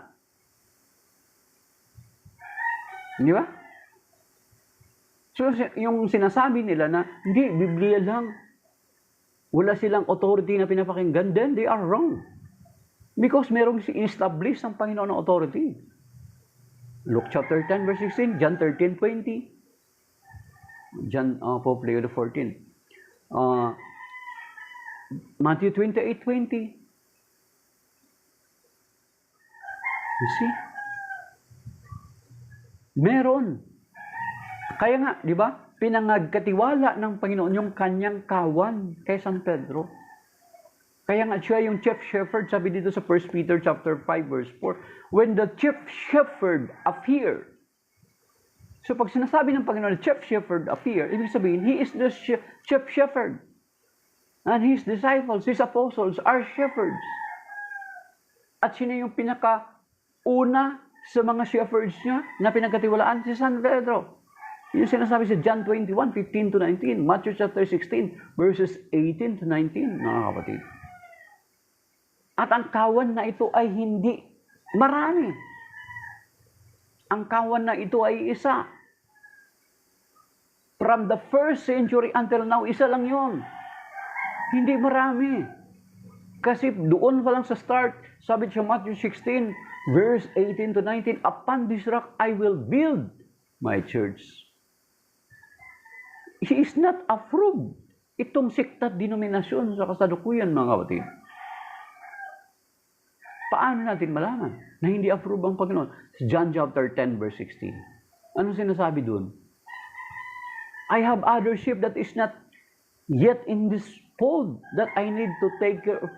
Di ba? So, yung sinasabi nila na, hindi, Biblia lang. Wala silang authority na pinapakinggan, then they are wrong. Because merong establish ang Panginoon ng authority. Luke chapter 10, verse 16, John 13:20, Pope Leo XIV, Matthew 28:20. You see? Meron. Kaya nga, di ba? Pinangagkatiwala ng Panginoon yung kanyang kawan kay San Pedro. Kaya nga siya yung chief shepherd, sabi dito sa 1 Peter chapter 5 verse 4, when the chief shepherd appeared. So pag sinasabi ng Panginoon, chief shepherd appear, ibig sabihin, he is the chief shepherd. And his disciples, his apostles are shepherds. At sino yung pinaka-una sa mga shepherds niya na pinagkatiwalaan? Si San Pedro. Yung sinasabi sa John 21, 15 to 19, Matthew chapter 16, verses 18 to 19, mga kapatid. At ang kawan na ito ay hindi marami. Ang kawan na ito ay isa. From the first century until now, isa lang yon. Hindi marami. Kasi doon pa lang sa start, sabi sa Matthew 16, verse 18 to 19, upon this rock I will build my church. He is not approved. Itong sekta denominasyon sa kasalukuyan, mga kapatid. Paano natin malaman na hindi approve ang Panginoon? John chapter 10 verse 16. Ano sinasabi doon? I have other sheep that is not yet in this fold that I need to take care of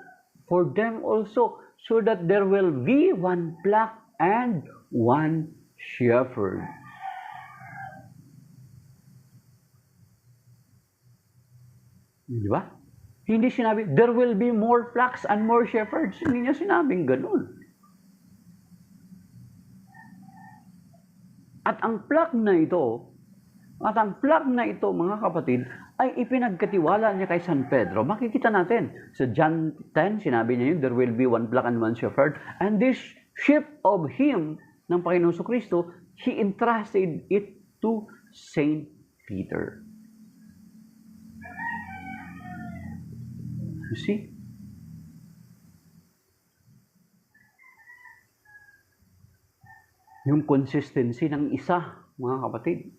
for them also, so that there will be one flock and one shepherd. Di ba? Hindi sinabi, there will be more flocks and more shepherds. Hindi niya sinabing ganun. At ang flock na ito, mga kapatid, ay ipinagkatiwala niya kay San Pedro. Makikita natin, sa John 10, sinabi niya yun, there will be one flock and one shepherd. And this sheep of him, ng Panginoon Kristo, he entrusted it to Saint Peter. You see? Yung consistency ng isa, mga kapatid.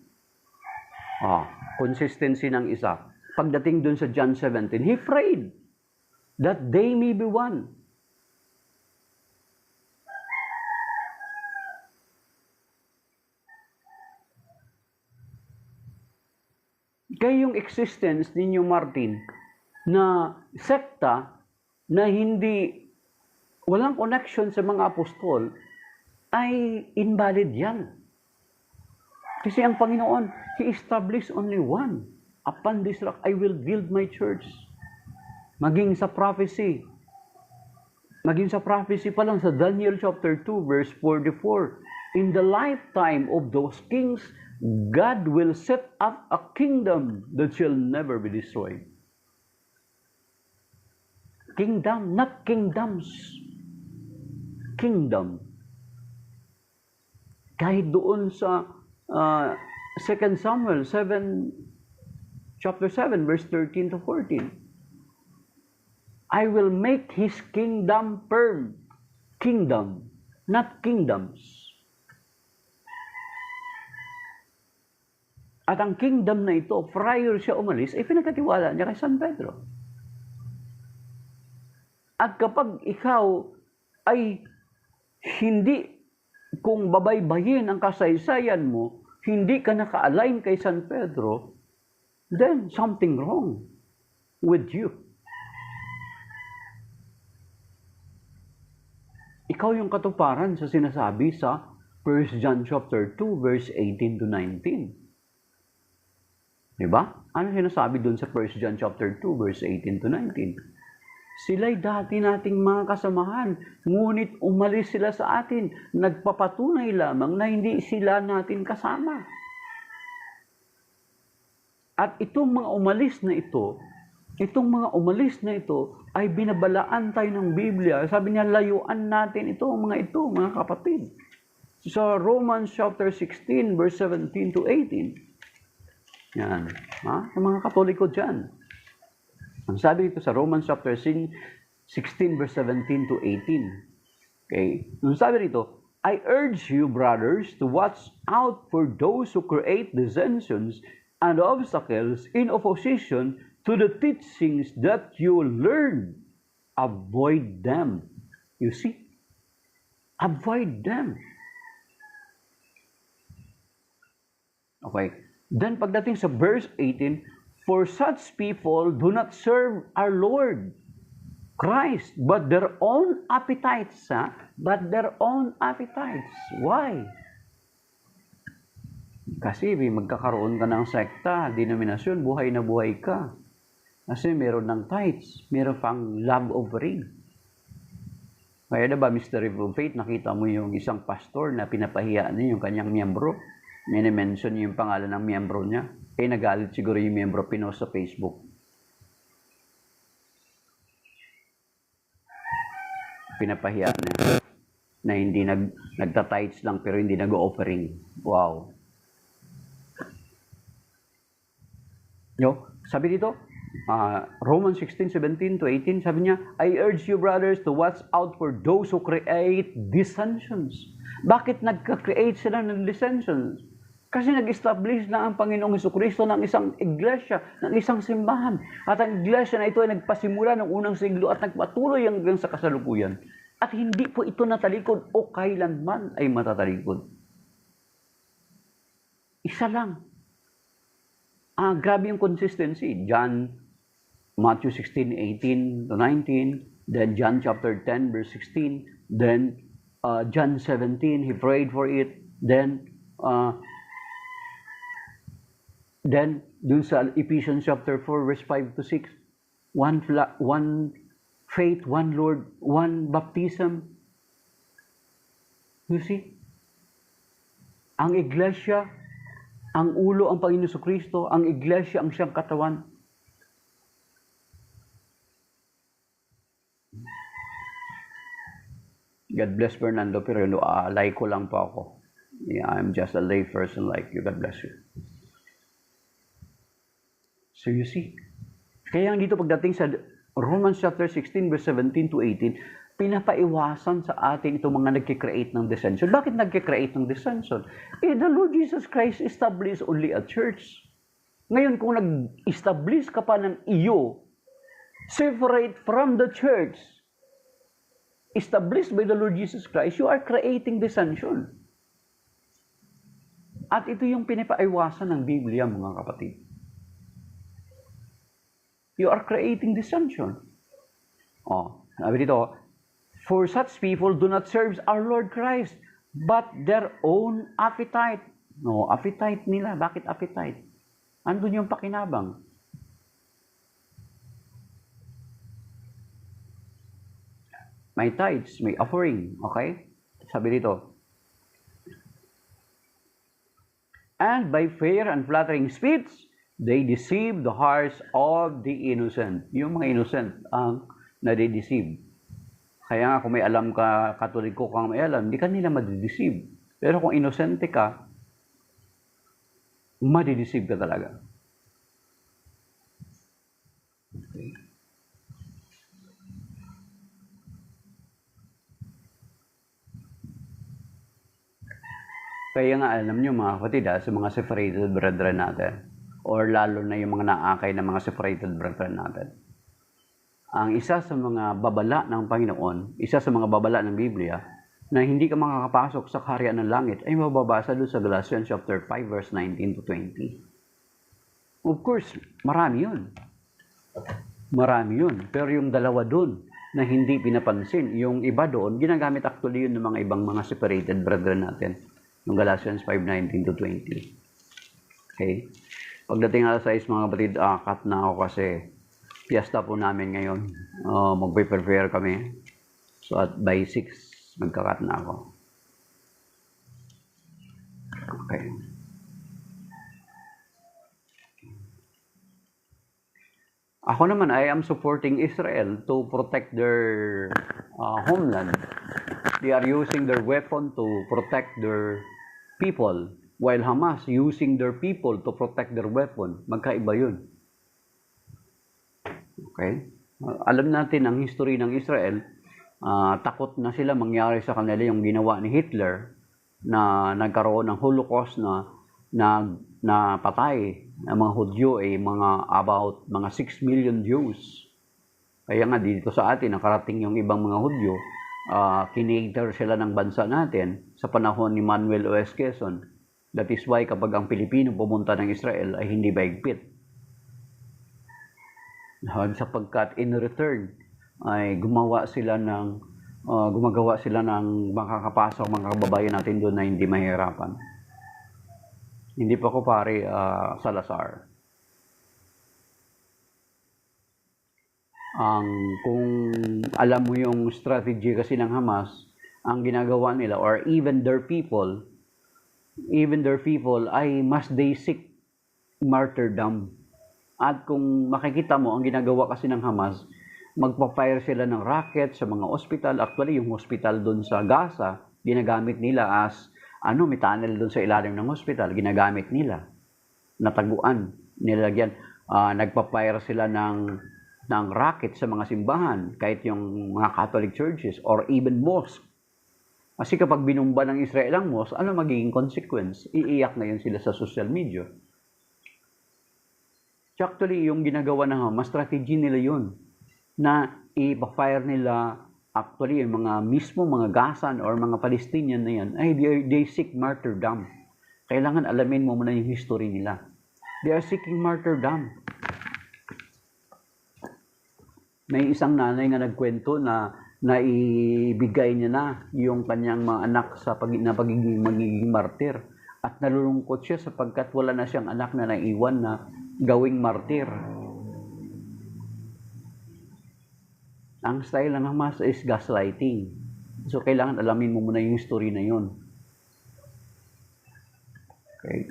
Consistency ng isa. Pagdating dun sa John 17, he prayed that they may be one. Kaya yung existence ninyo, Martin, na sekta na walang connection sa mga apostol, ay invalid yan. Kasi ang Panginoon, He established only one. Upon this rock, I will build my church. Maging sa prophecy pa lang sa Daniel chapter 2, verse 44, in the lifetime of those kings, God will set up a kingdom that shall never be destroyed. Kingdom, not kingdoms. Kingdom. Kahit doon sa 2 Samuel chapter 7, verse 13 to 14. I will make His kingdom firm. Kingdom, not kingdoms. At ang kingdom na ito, prior siya umalis, ay pinagkatiwala niya kay San Pedro. At kapag ikaw ay hindi, kung babaybayin ang kasaysayan mo, hindi ka naka-align kay San Pedro, then something wrong with you. Ikaw yung katuparan sa sinasabi sa 1 John chapter 2, verse 18 to 19. Diba? Ano sinasabi dun sa 1 John chapter 2, verse 18 to 19? Sila'y dati nating mga kasamahan, ngunit umalis sila sa atin, nagpapatunay lamang na hindi sila natin kasama. At itong mga umalis na ito, ay binabalaan tayo ng Biblia. Sabi niya, layuan natin mga kapatid. Sa Romans chapter 16, verse 17 to 18. Yan. Yung mga Katoliko dyan. Ang sabi dito sa Romans chapter 16, verse 17 to 18. Okay? Ang sabi dito, I urge you, brothers, to watch out for those who create dissensions and obstacles in opposition to the teachings that you learn. Avoid them. You see? Avoid them. Okay. Then pagdating sa verse 18, for such people do not serve our Lord, Christ, but their own appetites, ha? But their own appetites. Why? Kasi magkakaroon ka ng sekta, denominasyon, buhay na buhay ka. Kasi meron ng tithes, meron pang love offering. Kaya diba, Mr. of Faith, nakita mo yung isang pastor na pinapahiya niya yung kanyang miyembro. Mini-mention yung pangalan ng miyembro niya. Nagalit siguro yung miyembro, pinost sa Facebook. Pinapahiya niya na hindi nagta-tithes lang pero hindi nag-offering. Wow. Sabi dito, Romans 16:17-18, sabi niya, I urge you brothers to watch out for those who create dissensions. Bakit nagka-create sila ng dissensions? Kasi nag-establish na ang Panginoong Jesucristo ng isang iglesia, ng isang simbahan. At ang iglesia na ito ay nagpasimula ng unang siglo at nagpatuloy hanggang sa kasalukuyan. At hindi po ito natalikod o kailanman ay matatalikod. Isa lang. Grabe yung consistency. Matthew 16:18-19, then John chapter 10, verse 16, then John 17, he prayed for it, then dun sa Ephesians chapter 4, verse 5-6, one faith, one Lord, one baptism. You see? Ang iglesia, ang ulo ang Panginoon Jesucristo, ang iglesia ang siyang katawan. God bless Fernando, pero like ko lang po ako. Yeah, I'm just a lay person like you. God bless you. So you see, kaya dito pagdating sa Romans chapter 16, verse 17-18, pinapaiwasan sa atin itong mga nagkikreate ng dissension. Bakit nagkikreate ng dissension? The Lord Jesus Christ established only a church. Ngayon, kung nag-establish ka pa ng iyo, separate from the church, established by the Lord Jesus Christ, you are creating dissension. At ito yung pinapaiwasan ng Biblia, mga kapatid. You are creating dissension. Sabi dito, for such people do not serve our Lord Christ, but their own appetite. Appetite nila. Bakit appetite? Andun yung pakinabang. May tithes, may offering. Okay? Sabi dito, and by fair and flattering speech, they deceive the hearts of the innocent. Yung mga innocent ang nadideceive. Kaya nga kung may alam ka, Katoliko kang may alam, hindi ka nila madideceive. Pero kung inosente ka, madideceive ka talaga. Okay. Kaya nga alam nyo mga kapatid, sa mga separated brethren natin, or lalo na yung mga naakay na mga separated brethren natin, ang isa sa mga babala ng Panginoon, isa sa mga babala ng Biblia, na hindi ka makakapasok sa kaharian ng langit, ay mababasa doon sa Galatians chapter 5, verse 19-20. Of course, marami yun. Marami yun. Pero yung dalawa doon, na hindi pinapansin, yung iba doon, ginagamit actually yun ng mga ibang mga separated brethren natin. Yung Galatians 5:19-20. Okay? Pagdating alas 6 mga kapatid, cut na ako kasi fiesta po namin ngayon. Mag-prepare kami. So at by 6, magka-cut na ako. Okay. Ako naman, I am supporting Israel to protect their homeland. They are using their weapon to protect their people, while Hamas using their people to protect their weapon. Magkaiba yun. Okay? Alam natin ang history ng Israel, takot na sila mangyari sa kanila yung ginawa ni Hitler na nagkaroon ng Holocaust na patay ng mga Hudyo ay about mga 6 million Jews. Kaya nga dito sa atin, nakarating yung ibang mga Hudyo, kinater sila ng bansa natin sa panahon ni Manuel O.S. Quezon. That is why kapag ang Pilipino pumunta ng Israel ay hindi mahigpit. Sapagkat in return, gumagawa sila ng makakapasok mga kababayan natin doon na hindi mahirapan. Hindi pa ko pare Salazar. Kung alam mo yung strategy kasi ng Hamas, ang ginagawa nila or even their people ay must they seek martyrdom. At kung makikita mo, ang ginagawa kasi ng Hamas, magpa-fire sila ng rocket sa mga ospital. Actually, yung hospital doon sa Gaza, ginagamit nila as, may tunnel doon sa ilalim ng hospital, ginagamit nila. Nataguan, nilagyan. Nagpa-fire sila ng rocket sa mga simbahan, kahit yung mga Catholic churches or even mosque. Kasi kapag binumba ng Israel ang mosque, ano magiging consequence? Iiyak na yun sila sa social media. Actually, yung ginagawa ng Hamas, strategy nila yun, na ipa-fire nila, actually, yung mga Gazan or mga Palestinian na yan, ay they seek martyrdom. Kailangan alamin mo muna yung history nila. They are seeking martyrdom. May isang nanay nga nagkwento na naibigay niya na yung kanyang mga anak sa magiging martir. At nalulungkot siya sapagkat wala na siyang anak na naiwan na gawing martir. Ang style ng Hamas is gaslighting. So, kailangan alamin mo muna yung story na yun. Okay.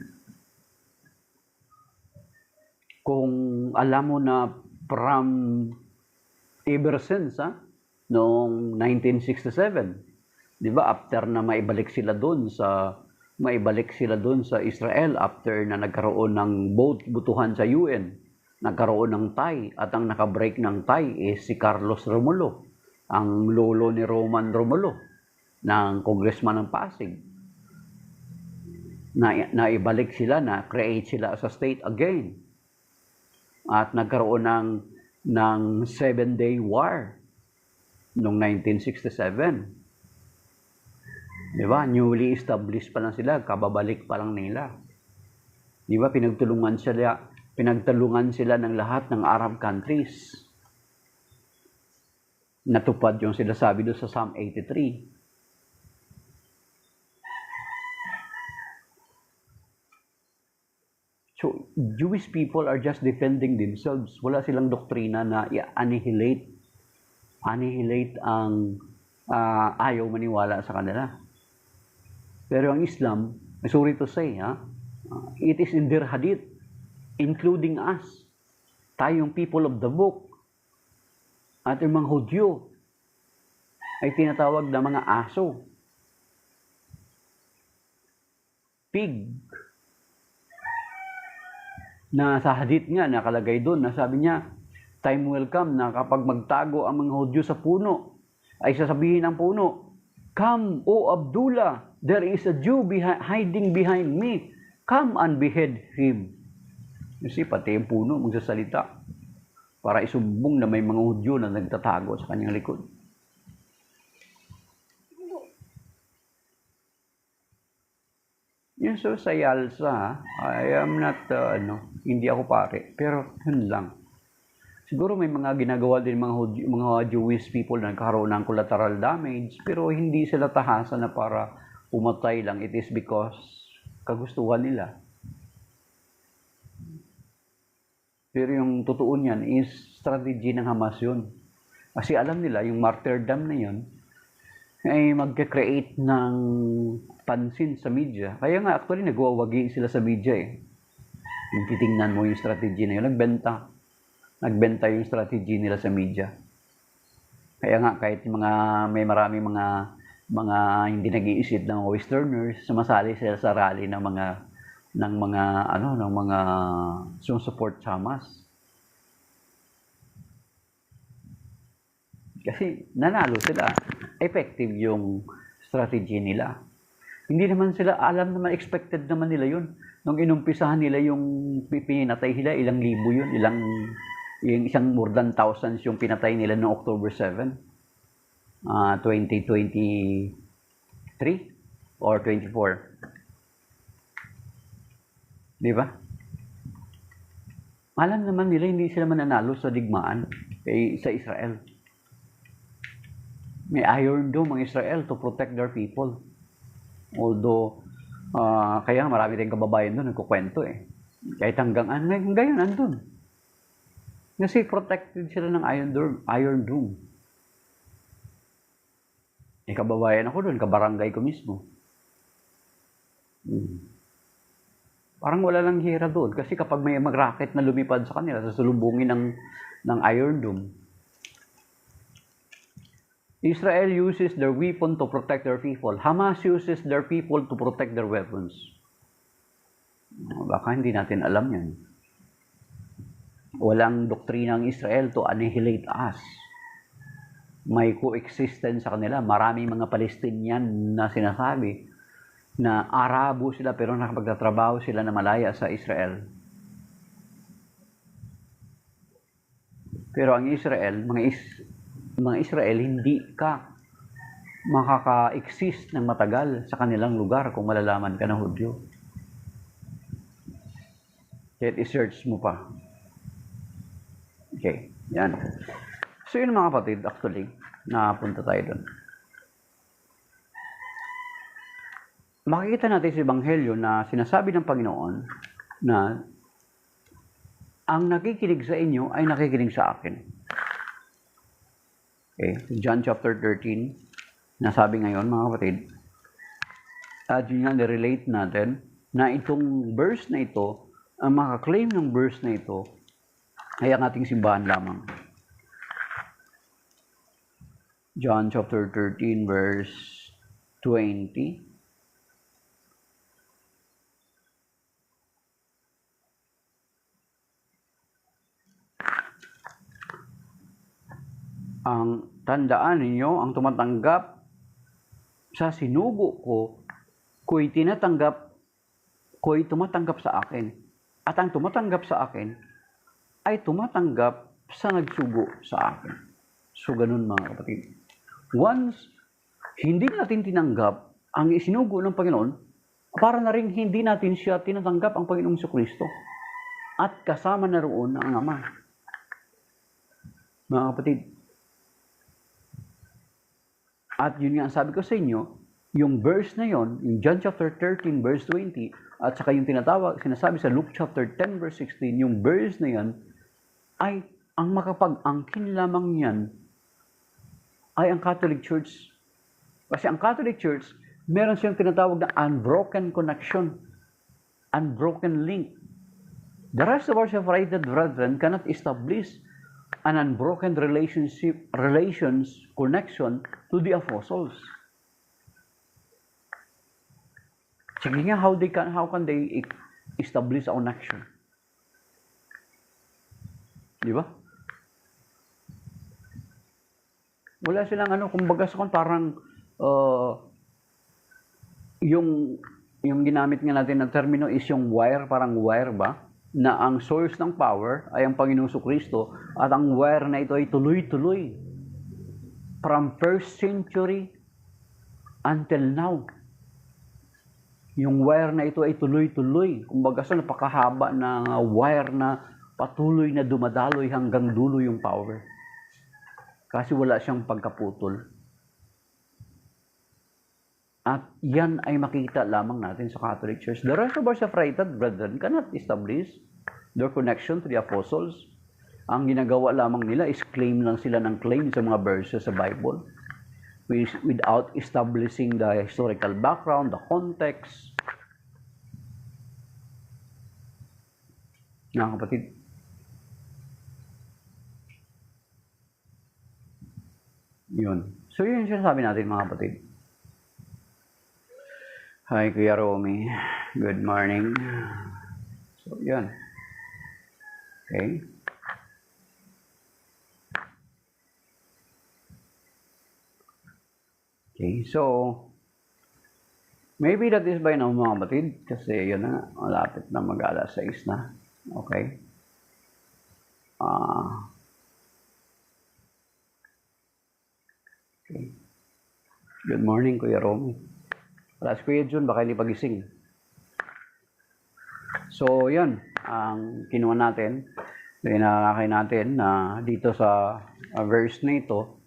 Kung alam mo na from ever since, noong 1967, di ba, after na maibalik sila doon sa Israel, after na nagkaroon ng butuhan sa UN, nagkaroon ng Thai, at ang nakabreak ng Thai is si Carlos Romulo, ang lolo ni Roman Romulo, ng congressman ng Pasig. Naibalik sila, na-create sila as a state again. At nagkaroon ng 7-day war noong 1967. Di ba? Newly established pa lang sila, kababalik pa lang nila. Di ba? Pinagtulungan sila ng lahat ng Arab countries. Natupad yung sinasabi doon sa Psalm 83. So, Jewish people are just defending themselves. Wala silang doktrina na i-annihilate ang ayaw maniwala sa kanila. Pero ang Islam, sorry to say, it is in their hadith, including us, tayong people of the book, at yung mga Hudyo, ay tinatawag na mga aso, pig, na sa hadith nga, nakalagay doon, na sabi niya, time will come na kapag magtago ang mga Hudyo sa puno, ay sasabihin ng puno, "Come, O Abdullah, there is a Jew hiding behind me. Come and behead him." Kasi pati yung puno magsasalita para isumbong na may mga Hudyo na nagtatago sa kanyang likod. Yun, so sa Yalsa, I am not, hindi ako pare, pero yun lang. Siguro may mga ginagawa din mga Jewish people na nagkaroon ng collateral damage, pero hindi sila tahasan na para pumatay lang. It is because kagustuhan nila. Pero yung totoo niyan is strategy ng Hamas yun. Kasi alam nila, yung martyrdom na yun, ay magka-create ng pansin sa media. Kaya nga, actually, nagwawagi sila sa media eh. Yung titingnan mo yung strategy na yun, nagbenta yung strategy nila sa media. Kaya nga, kahit may maraming mga hindi nag-iisip ng Westerners, sumasali sila sa rally ng mga support sa Hamas. Kasi nanalo sila. Effective yung strategy nila. Hindi naman sila alam naman, expected naman nila yun. Nung inumpisahan nila yung pinatay nila, ilang libo yun, yung isang more than thousands yung pinatay nila noong October 7, 2023 or 24. Di ba? Alam naman nila hindi sila mananalo sa digmaan sa Israel. May Iron Dome ang Israel to protect their people. Although, kaya marami tayong kababayan doon nagkukwento eh. Kahit hanggang ngayon, andun. Kasi protected sila ng Iron Dome. Kababayan ako doon, kabarangay ko mismo. Parang wala lang hira doon kasi kapag may mag-rocket na lumipad sa kanila, sasalubungin ng Iron Dome. Israel uses their weapon to protect their people. Hamas uses their people to protect their weapons. Baka hindi natin alam yan. Walang doktrina ng Israel to annihilate us. May coexistence sa kanila. Maraming mga Palestinian na sinasabi na Arabo sila pero nakapagtatrabaho sila na malaya sa Israel. Pero ang Israel, mga Israel, hindi ka makaka-exist ng matagal sa kanilang lugar kung malalaman ka na Hudyo. Kahit i-search mo pa. Okay, yan. So yun mga kapatid, actually, napunta tayo doon. Makikita natin sa Ebanghelyo na sinasabi ng Panginoon na ang nakikinig sa inyo ay nakikinig sa akin. Okay, John chapter 13, nasabi ngayon mga kapatid, at yun nga nirelate natin na itong verse na ito, ang makaklaim ng verse na ito ay ang ating simbahan lamang. John chapter 13 verse 20. Ang tandaan ninyo, ang tumatanggap sa sinugo ko, ko'y tumatanggap sa akin. At ang tumatanggap sa akin, ay tumatanggap sa nagsugo sa akin. So, ganun mga kapatid. Once, hindi natin tinanggap ang isinugo ng Panginoon, para na rin hindi natin siya tinatanggap ang Panginoong Jesucristo. At kasama na roon ang Ama. Mga kapatid, at yun nga sabi ko sa inyo, yung verse na yon, yung John chapter 13 verse 20, at saka yung sinasabi sa Luke chapter 10 verse 16, yung verse na yan, ay ang makapag-angkin lamang yan, ay ang Catholic Church. Kasi ang Catholic Church, meron siyang tinatawag na unbroken connection, unbroken link. The rest of our separated brethren cannot establish an unbroken connection to the apostles. Sige nga, how can they establish a connection? Di ba? Wala silang kumbaga sa parang yung ginamit nga natin na termino is yung wire, parang wire ba? Na ang source ng power ay ang Panginoong Jesucristo at ang wire na ito ay tuloy-tuloy from first century until now. Yung wire na ito ay tuloy-tuloy. Kumbaga sa napakahaba na wire na patuloy na dumadaloy hanggang dulo yung power. Kasi wala siyang pagkaputol. At yan ay makita lamang natin sa Catholic Church. The rest of our separated brethren cannot establish their connection to the apostles. Ang ginagawa lamang nila is claim lang sila ng claim sa mga verses sa Bible without establishing the historical background, the context. Mga kapatid, yun. So yun yung sinasabi natin mga kapatid. Hi, Kuya Romy. Good morning. So, yan. Okay. Okay, so, maybe that is by now mga kapatid, kasi yun na, malapit na mag-alas 6 na. Okay. Okay. Good morning, Kuya Romy. Wala si Kuya Jun, baka hindi pagising. So, yan. Ang kinuha natin, pinakakay natin na dito sa verse na ito,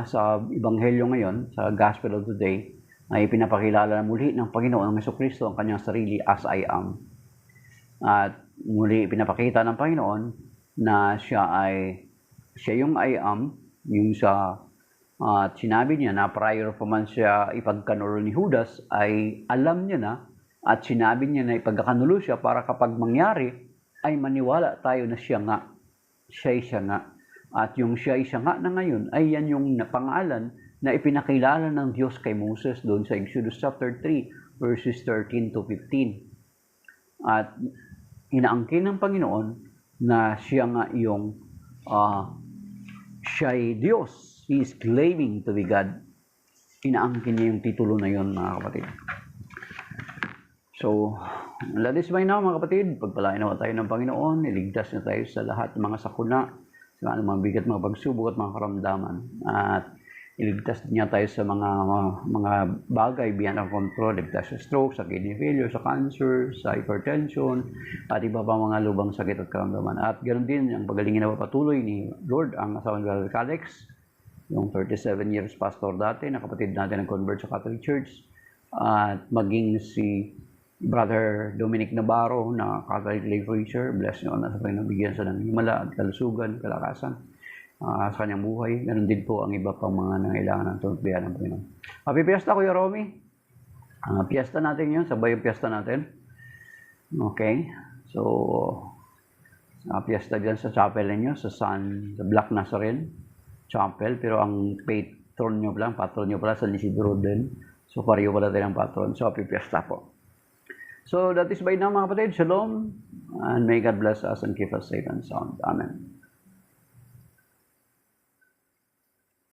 sa Ebanghelyo ngayon, sa Gospel of today, ay pinapakilala muli ng Panginoon ng Jesucristo ang kanyang sarili as I am. At muli pinapakita ng Panginoon na siya yung I am, yung sa at sinabi niya na prior pa man siya ipagkanulo ni Judas ay alam niya na at sinabi niya na ipagkakanulo siya para kapag mangyari ay maniwala tayo na siya nga. At yung siya nga na ngayon ay yan yung pangalan na ipinakilala ng Diyos kay Moses doon sa Exodus chapter 3 verses 13 to 15. At inaangkin ng Panginoon na siya nga yung siya'y Diyos. He is claiming to be God. Inaangkin niya yung titulo na yon, mga kapatid. So, that is by now, mga kapatid. Pagpalain naman tayo ng Panginoon. Iligtas na tayo sa lahat ng mga sakuna, sa mga bigat, mga pagsubok at mga karamdaman. At iligtas niya tayo sa mga bagay beyond our control. Iligtas sa stroke, sa kidney failure, sa cancer, sa hypertension, at iba pa mga lubang sakit at karamdaman. At ganoon din ang pagalingin na patuloy ni Lord, ang asawa ni Brother Alex, yung 37 years pastor dati, na kapatid natin nag-convert sa Catholic Church, at maging si Brother Dominic Navarro na Catholic lay preacher. Bless nyo na sa pinabigyan sa ng himala at kalusugan, kalakasan sa kanyang buhay. Meron din po ang iba pang mga nangailangan ng tuntubihan ng Panginoon. Happy Fiesta, Kuya Romy. Fiesta natin yun, sabay yung fiesta natin. Okay, so fiesta dyan sa chapel ninyo, sa Black Nazarene Chapel, pero ang patron nyo pala San Isidro din. So pariyo pala tayo ng patron. So happy fiesta po. So that is by now, mga kapatid. Shalom, and may God bless us and keep us safe and sound. Amen.